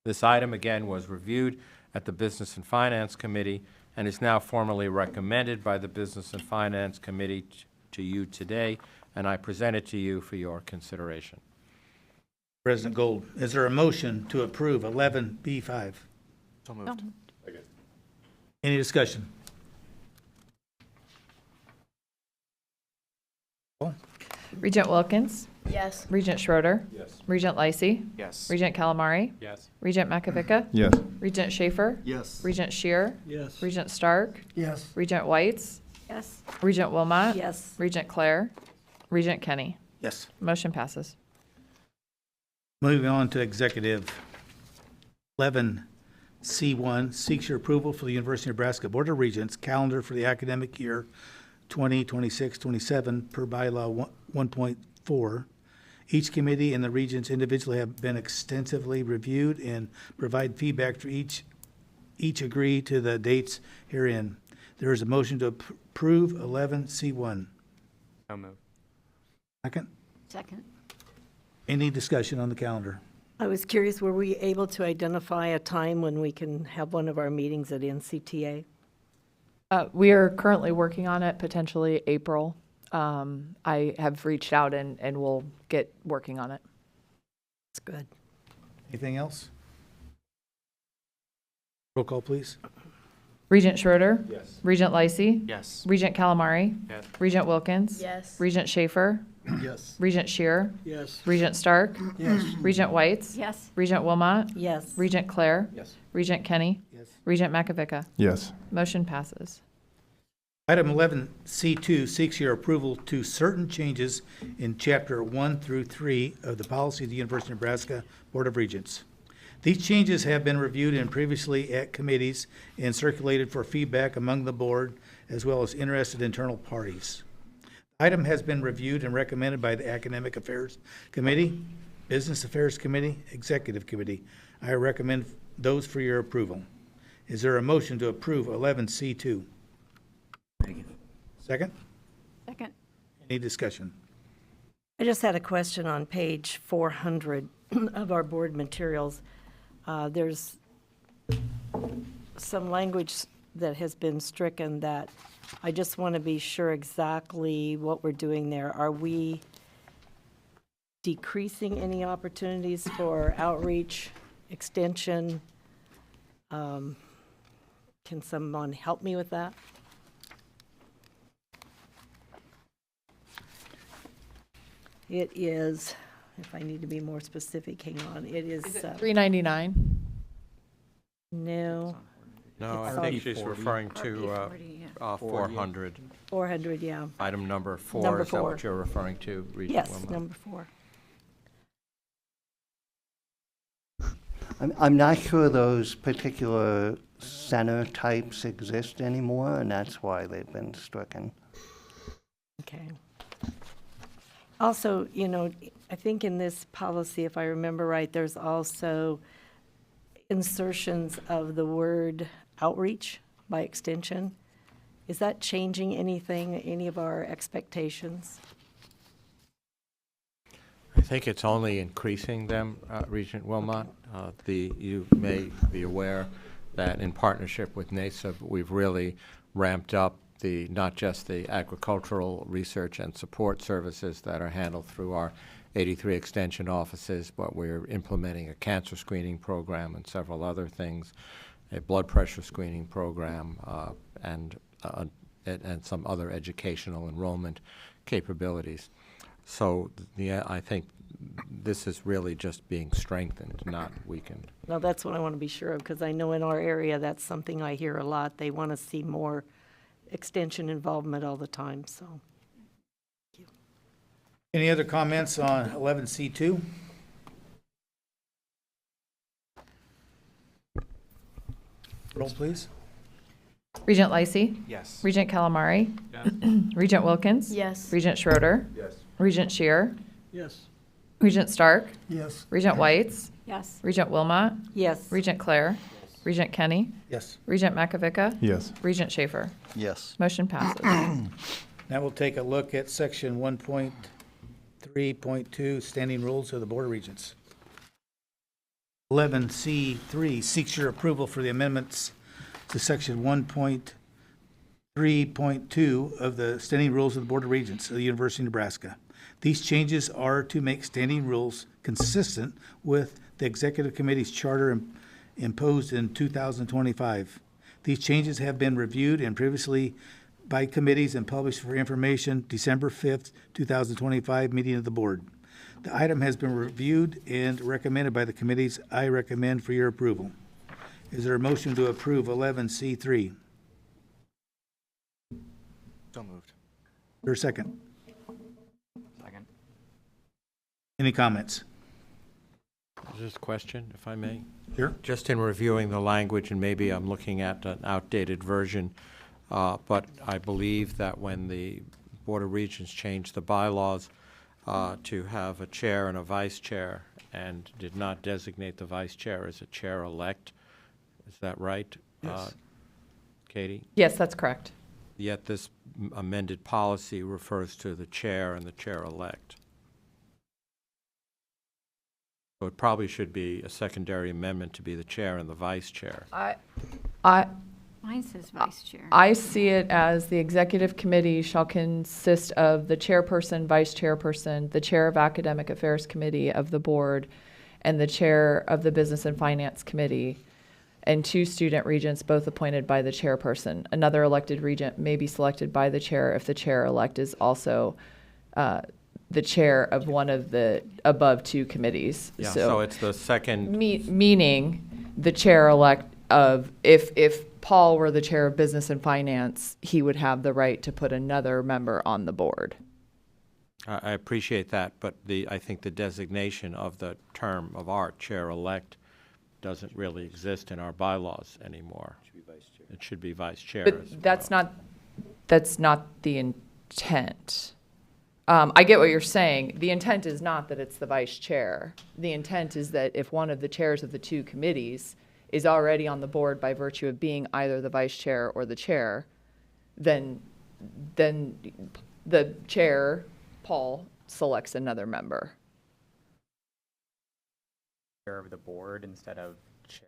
This item again was reviewed at the Business and Finance Committee and is now formally recommended by the Business and Finance Committee to you today, and I present it to you for your consideration. President Gold, is there a motion to approve 11B5? So moved. Any discussion? Regent Wilkins? Yes. Regent Schroeder? Yes. Regent Lacey? Yes. Regent Calamari? Yes. Regent Makovica? Yes. Regent Schaefer? Yes. Regent Shear? Yes. Regent Stark? Yes. Regent Whites? Yes. Regent Wilmot? Yes. Regent Clare? Regent Kenny? Yes. Motion passes. Moving on to executive. 11C1 seeks your approval for the University of Nebraska Board of Regents calendar for the academic year 2026-27 per bylaw 1.4. Each committee and the regents individually have been extensively reviewed and provide feedback for each agree to the dates herein. There is a motion to approve 11C1. So moved. Second. Second. Any discussion on the calendar? I was curious, were we able to identify a time when we can have one of our meetings at NCTA? We are currently working on it, potentially April. I have reached out and we'll get working on it. That's good. Anything else? Roll call, please. Regent Schroeder? Yes. Regent Lacey? Yes. Regent Calamari? Yes. Regent Wilkins? Yes. Regent Schaefer? Yes. Regent Shear? Yes. Regent Stark? Yes. Regent Whites? Yes. Regent Wilmot? Yes. Regent Clare? Yes. Regent Kenny? Yes. Regent Makovica? Yes. Motion passes. Item 11C2 seeks your approval to certain changes in Chapter 1 through 3 of the policy of the University of Nebraska Board of Regents. These changes have been reviewed and previously at committees and circulated for feedback among the board as well as interested internal parties. Item has been reviewed and recommended by the Academic Affairs Committee, Business Affairs Committee, Executive Committee. I recommend those for your approval. Is there a motion to approve 11C2? Second? Second. Any discussion? I just had a question on page 400 of our board materials. There's some language that has been stricken that I just want to be sure exactly what we're doing there. Are we decreasing any opportunities for outreach, extension? Can someone help me with that? It is, if I need to be more specific, hang on, it is. $3.99. No. No, It's I think on- she's referring to 400. 400, yeah. Item number 4, Number is that 4. what you're referring to, Regent Yes, Wilmot? number 4. I'm not sure those particular center types exist anymore, and that's why they've been stricken. Okay. Also, you know, I think in this policy, if I remember right, there's also insertions of the word outreach by extension. Is that changing anything, any of our expectations? I think it's only increasing them, Regent Wilmot. You may be aware that in partnership with NASA, we've really ramped up not just the agricultural research and support services that are handled through our 83 extension offices, but we're implementing a cancer screening program and several other things, a blood pressure screening program, and some other educational enrollment capabilities. So I think this is really just being strengthened, not weakened. No, that's what I want to be sure of, because I know in our area, that's something I hear a lot. They want to see more extension involvement all the time, so. Any other comments on 11C2? Roll, please. Regent Lacey? Yes. Regent Calamari? Yes. Regent Wilkins? Yes. Regent Schroeder? Yes. Regent Shear? Yes. Regent Stark? Yes. Regent Whites? Yes. Regent Wilmot? Yes. Regent Clare? Regent Kenny? Yes. Regent Makovica? Yes. Regent Schaefer? Yes. Motion passes. Now we'll take a look at section 1.3.2, standing rules of the Board of Regents. 11C3 seeks your approval for the amendments to section 1.3.2 of the standing rules of the Board of Regents of the University of Nebraska. These changes are to make standing rules consistent with the Executive Committee's charter imposed in 2025. These changes have been reviewed and previously by committees and published for information December 5th, 2025 meeting of the board. The item has been reviewed and recommended by the committees. I recommend for your approval. Is there a motion to approve 11C3? So moved. Or second? Second. Any comments? Just a question, if I may. Sure. Just in reviewing the language, and maybe I'm looking at an outdated version, but I believe that when the Board of Regents changed the bylaws to have a chair and a vice chair, and did not designate the vice chair as a chair-elect, is that right? Yes. Katie? Yes, that's correct. Yet this amended policy refers to the chair and the chair-elect. So it probably should be a secondary amendment to be the chair and the vice chair. Mine says vice chair. I see it as the executive committee shall consist of the chairperson, vice chairperson, the chair of academic affairs committee of the board, and the chair of the business and finance committee, and 2 student regents, both appointed by the chairperson. Another elected regent may be selected by the chair if the chair-elect is also the chair of one of the above 2 committees. Yeah, so it's the second. Meaning the chair-elect of, if Paul were the chair of business and finance, he would have the right to put another member on the board. I appreciate that, but I think the designation of the term of art, chair-elect, doesn't really exist in our bylaws anymore. It should be vice chair. But that's not the intent. I get what you're saying. The intent is not that it's the vice chair. The intent is that if one of the chairs of the 2 committees is already on the board by virtue of being either the vice chair or the chair, then the chair, Paul, selects another member. Chair of the board instead of chair.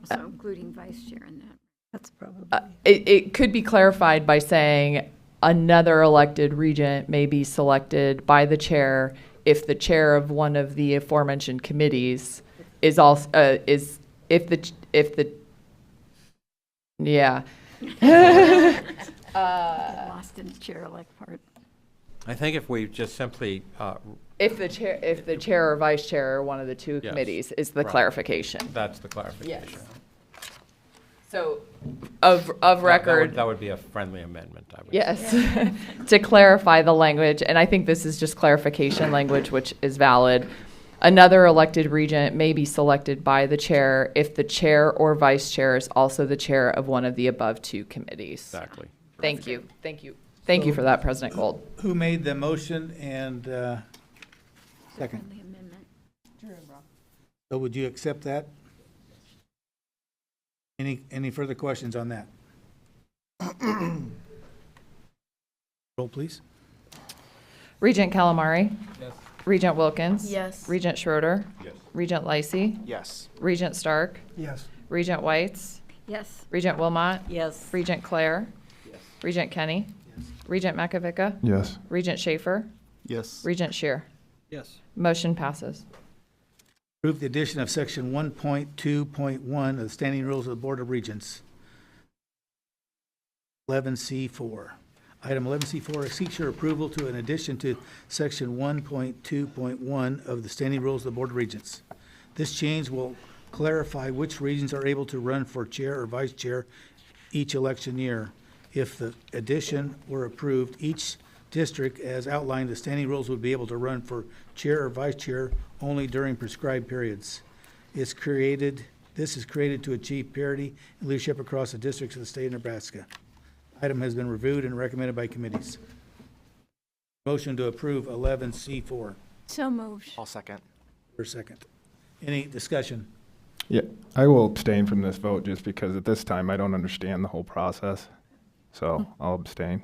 So including vice chair in that. That's probably. It could be clarified by saying another elected regent may be selected by the chair if the chair of one of the aforementioned committees is also yeah. Lost in the chair-elect part. I think if we just simply if the chair or vice chair or one of the 2 Yes. committees is the Right. clarification. That's the clarification. Yes. So, of record. That would be a friendly amendment, I would say. Yes, to clarify the language, and I think this is just clarification language, which is valid. Another elected regent may be selected by the chair if the chair or vice chair is also the chair of one of the above 2 committees. Exactly. Thank you. Thank you. Thank you for that, President Gold. Who made the motion and second? Friendly amendment. So would you accept that? Any further questions on that? Roll, please. Regent Calamari. Yes. Regent Wilkins. Yes. Regent Schroeder. Yes. Regent Lacey. Yes. Regent Stark. Yes. Regent Whites. Yes. Regent Wilmot. Yes. Regent Clare. Regent Kenny. Regent Makovica? Yes. Regent Schaefer? Yes. Regent Shear? Yes. Motion passes. Approve the addition of section 1.2.1 of the standing rules of the Board of Regents. 11C4. Item 11C4 seeks your approval to an addition to section 1.2.1 of the standing rules of the Board of Regents. This change will clarify which regions are able to run for chair or vice chair each election year. If the addition were approved, each district, as outlined, the standing rules would be able to run for chair or vice chair only during prescribed periods. This is created to achieve parity in leadership across the districts of the state of Nebraska. Item has been reviewed and recommended by committees. Motion to approve 11C4. So moved. I'll second. For a second. Any discussion? Yeah, I will abstain from this vote just because at this time I don't understand the whole process. So I'll abstain.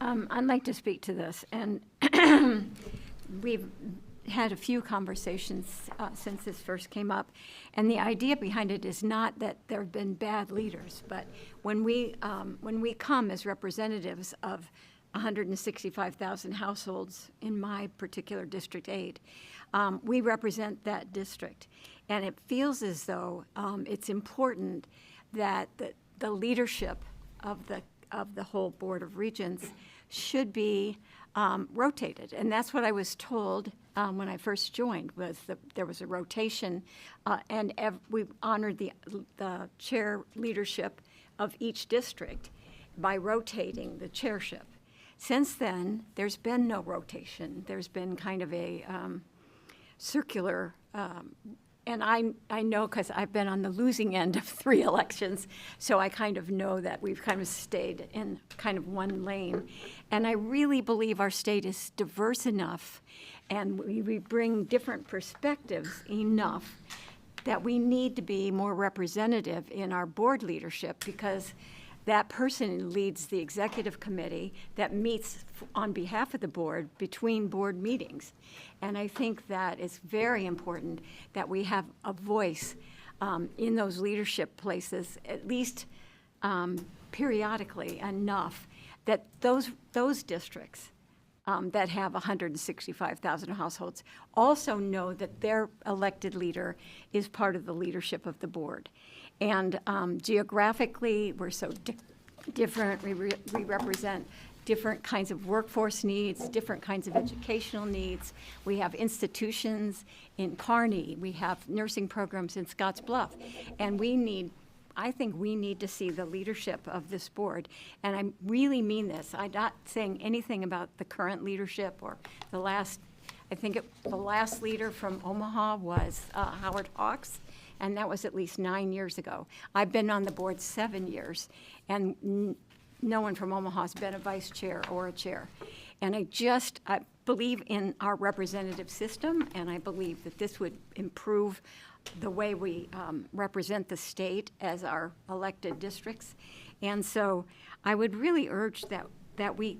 I'd like to speak to this, and we've had a few conversations since this first came up, and the idea behind it is not that there have been bad leaders, but when we come as representatives of 165,000 households in my particular District 8, we represent that district, and it feels as though it's important that the leadership of the whole Board of Regents should be rotated. And that's what I was told when I first joined, was that there was a rotation, and we honored the chair leadership of each district by rotating the chairship. Since then, there's been no rotation. There's been kind of a circular, and I know because I've been on the losing end of 3 elections, so I kind of know that we've kind of stayed in kind of one lane. And I really believe our state is diverse enough, and we bring different perspectives enough that we need to be more representative in our board leadership, because that person leads the executive committee that meets on behalf of the board between board meetings. And I think that it's very important that we have a voice in those leadership places, at least periodically enough, that those districts that have 165,000 households also know that their elected leader is part of the leadership of the board. And geographically, we're so different. We represent different kinds of workforce needs, different kinds of educational needs. We have institutions in Kearney. We have nursing programs in Scotts Bluff. And I think we need to see the leadership of this board. And I really mean this. I'm not saying anything about the current leadership or the last, the last leader from Omaha was Howard Hawks. And that was at least 9 years ago. I've been on the board 7 years, and no one from Omaha has been a vice chair or a chair. And I believe in our representative system, and I believe that this would improve the way we represent the state as our elected districts. And so I would really urge that we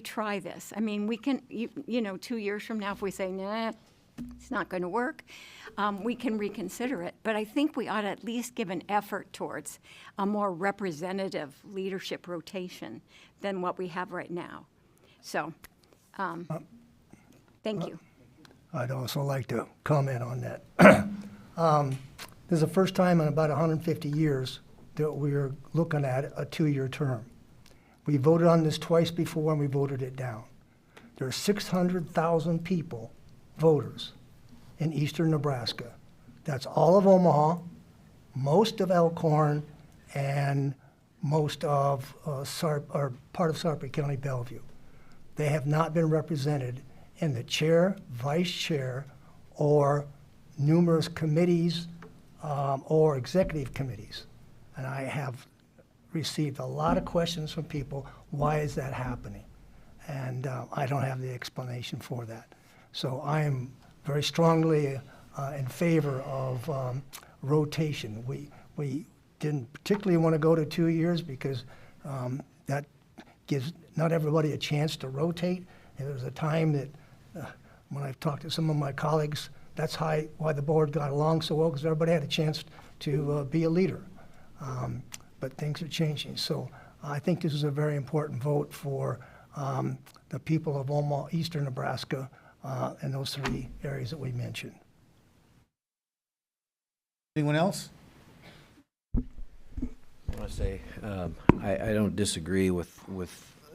try this. I mean, we can, 2 years from now, if we say, nah, it's not going to work, we can reconsider it. But I think we ought to at least give an effort towards a more representative leadership rotation than what we have right now. So, thank you. I'd also like to comment on that. This is the first time in about 150 years that we're looking at a 2-year term. We voted on this twice before and we voted it down. There are 600,000 people, voters, in eastern Nebraska. That's all of Omaha, most of Elkhorn, and most of part of Sarpy County, Bellevue. They have not been represented in the chair, vice chair, or numerous committees or executive committees. And I have received a lot of questions from people, why is that happening? And I don't have the explanation for that. So I am very strongly in favor of rotation. We didn't particularly want to go to 2 years because that gives not everybody a chance to rotate. And there was a time that when I've talked to some of my colleagues, that's why the board got along so well, because everybody had a chance to be a leader. But things are changing. So I think this is a very important vote for the people of Omaha, eastern Nebraska, and those 3 areas that we mentioned. Anyone else? I want to say I don't disagree with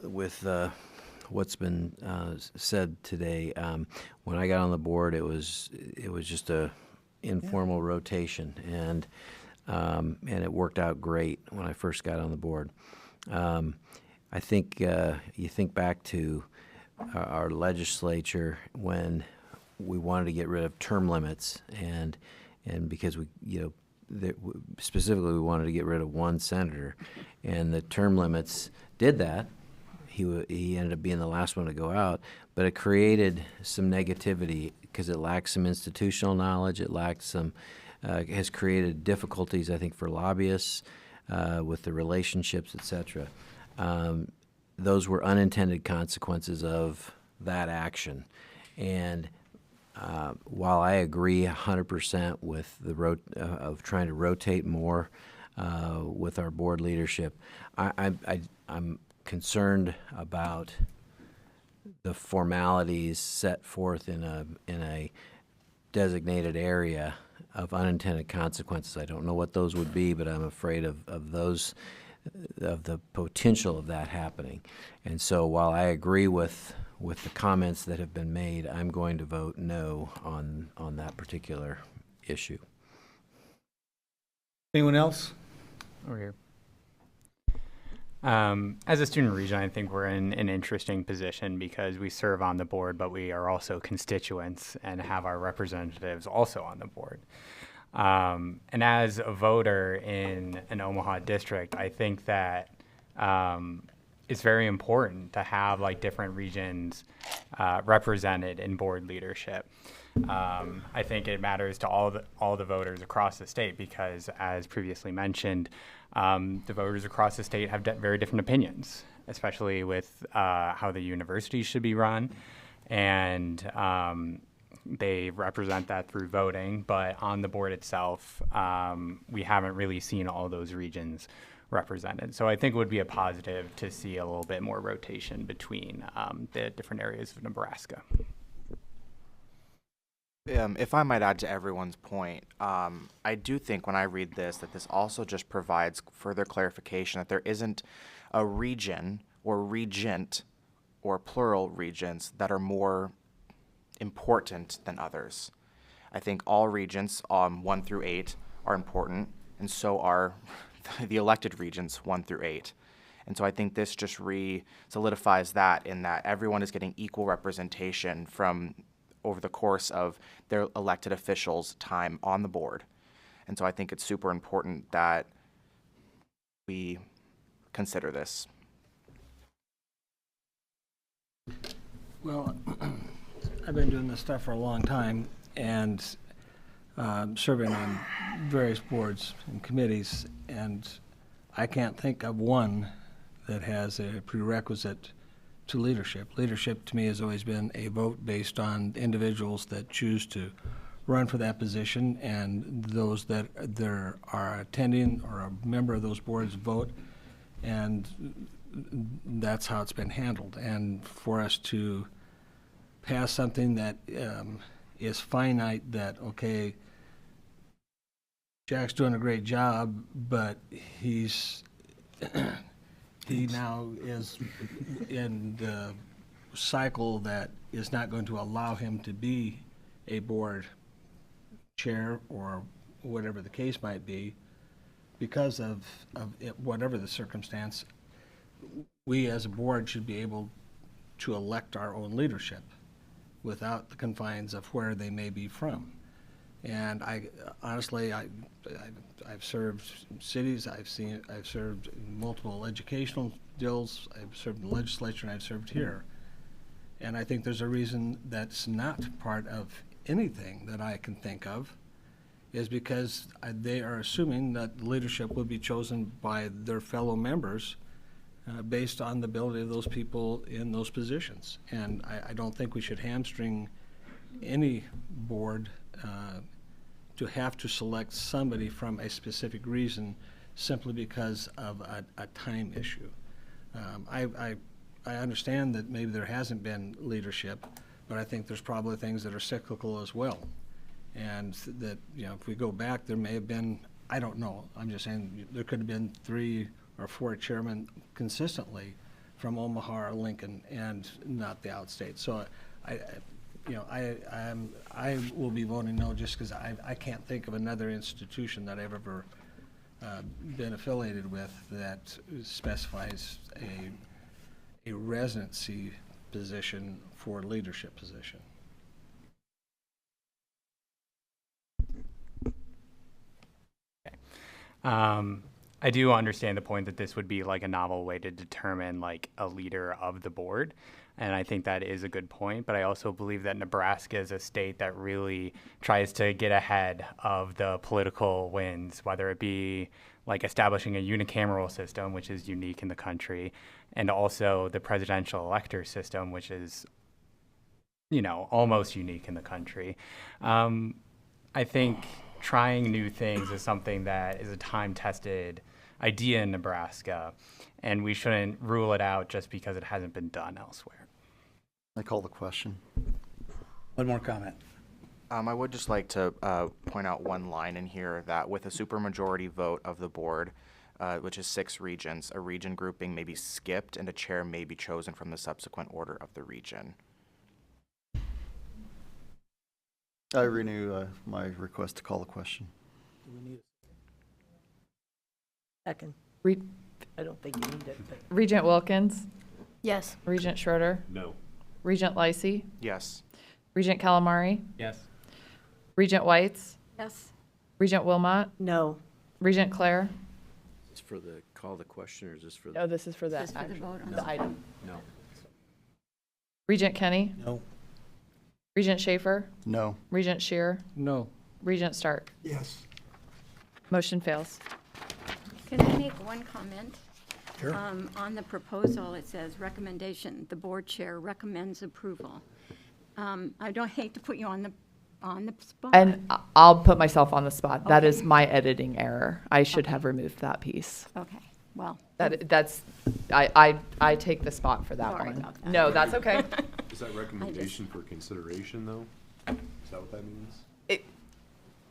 what's been said today. When I got on the board, it was just a informal rotation, and it worked out great when I first got on the board. I think you think back to our legislature when we wanted to get rid of term limits, and because specifically we wanted to get rid of 1 senator, and the term limits did that. He ended up being the last one to go out, but it created some negativity because it lacked some institutional knowledge. It lacked some, has created difficulties, I think, for lobbyists with the relationships, et cetera. Those were unintended consequences of that action. And while I agree 100% with the of trying to rotate more with our board leadership, I'm concerned about the formalities set forth in a designated area of unintended consequences. I don't know what those would be, but I'm afraid of the potential of that happening. And so while I agree with the comments that have been made, I'm going to vote no on that particular issue. Anyone else? Over here. As a student region, I think we're in an interesting position because we serve on the board, but we are also constituents and have our representatives also on the board. And as a voter in an Omaha district, I think that it's very important to have like different regions represented in board leadership. I think it matters to all the voters across the state because, as previously mentioned, the voters across the state have very different opinions, especially with how the university should be run, and they represent that through voting. But on the board itself, we haven't really seen all those regions represented. So I think it would be a positive to see a little bit more rotation between the different areas of Nebraska. If I might add to everyone's point, I do think when I read this that this also just provides further clarification that there isn't a region or regent or plural regions that are more important than others. I think all regions, 1 through 8, are important, and so are the elected regions 1 through 8. And so I think this just solidifies that in that everyone is getting equal representation from over the course of their elected officials' time on the board. And so I think it's super important that we consider this. Well, I've been doing this stuff for a long time and serving on various boards and committees, and I can't think of one that has a prerequisite to leadership. Leadership to me has always been a vote based on individuals that choose to run for that position, and those that there are attending or a member of those boards vote, and that's how it's been handled. And for us to pass something that is finite, that, okay, Jack's doing a great job, but he now is in the cycle that is not going to allow him to be a board chair or whatever the case might be because of it, whatever the circumstance. We as a board should be able to elect our own leadership without the confines of where they may be from. And honestly, I've served cities, I've served multiple educational deals, I've served in the legislature, and I've served here. And I think there's a reason that's not part of anything that I can think of, is because they are assuming that leadership will be chosen by their fellow members based on the ability of those people in those positions. And I don't think we should hamstring any board to have to select somebody from a specific reason simply because of a time issue. I understand that maybe there hasn't been leadership, but I think there's probably things that are cyclical as well. And that, if we go back, there may have been, I don't know, I'm just saying, there could have been 3 or 4 chairmen consistently from Omaha or Lincoln and not the outstate. So I will be voting no just because I can't think of another institution that I've ever been affiliated with that specifies a residency position for leadership position. I do understand the point that this would be like a novel way to determine like a leader of the board. And I think that is a good point. But I also believe that Nebraska is a state that really tries to get ahead of the political winds, whether it be like establishing a unicameral system, which is unique in the country, and also the presidential elector system, which is, almost unique in the country. I think trying new things is something that is a time-tested idea in Nebraska, and we shouldn't rule it out just because it hasn't been done elsewhere. I call the question. One more comment. I would just like to point out one line in here that with a supermajority vote of the board, which is 6 regions, a region grouping may be skipped and a chair may be chosen from the subsequent order of the region. I renew my request to call the question. Second. I don't think you need it. But. Regent Wilkins? Yes. Regent Schroeder? No. Regent Lacey? Yes. Regent Calamari? Yes. Regent Whites? Yes. Regent Wilmot? No. Regent Claire? Is this for the call the question, or is this for the? Oh, this is for This is for the vote on the item. No. Regent Kenny? No. Regent Schaefer? No. Regent Shear? No. Regent Stark? Yes. Motion fails. Can I make one comment? Sure. On the proposal, it says recommendation, the board chair recommends approval. I don't hate to put you on the spot. And I'll put myself on the spot. That Okay. is my editing error. I should have removed that piece. Okay, well. I take the spot for that Sorry one. about that. No, that's okay. Is that recommendation for consideration, though? Is that what that means?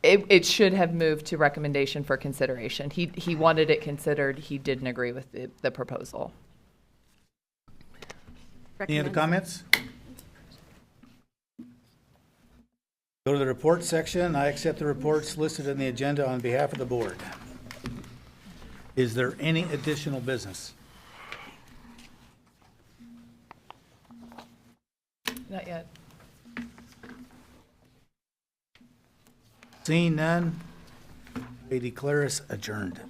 It should have moved to recommendation for consideration. He wanted it considered. He didn't agree with the proposal. Any other comments? Go to the report section. I accept the reports listed in the agenda on behalf of the board. Is there any additional business? Not yet. Seeing none, I declare us adjourned.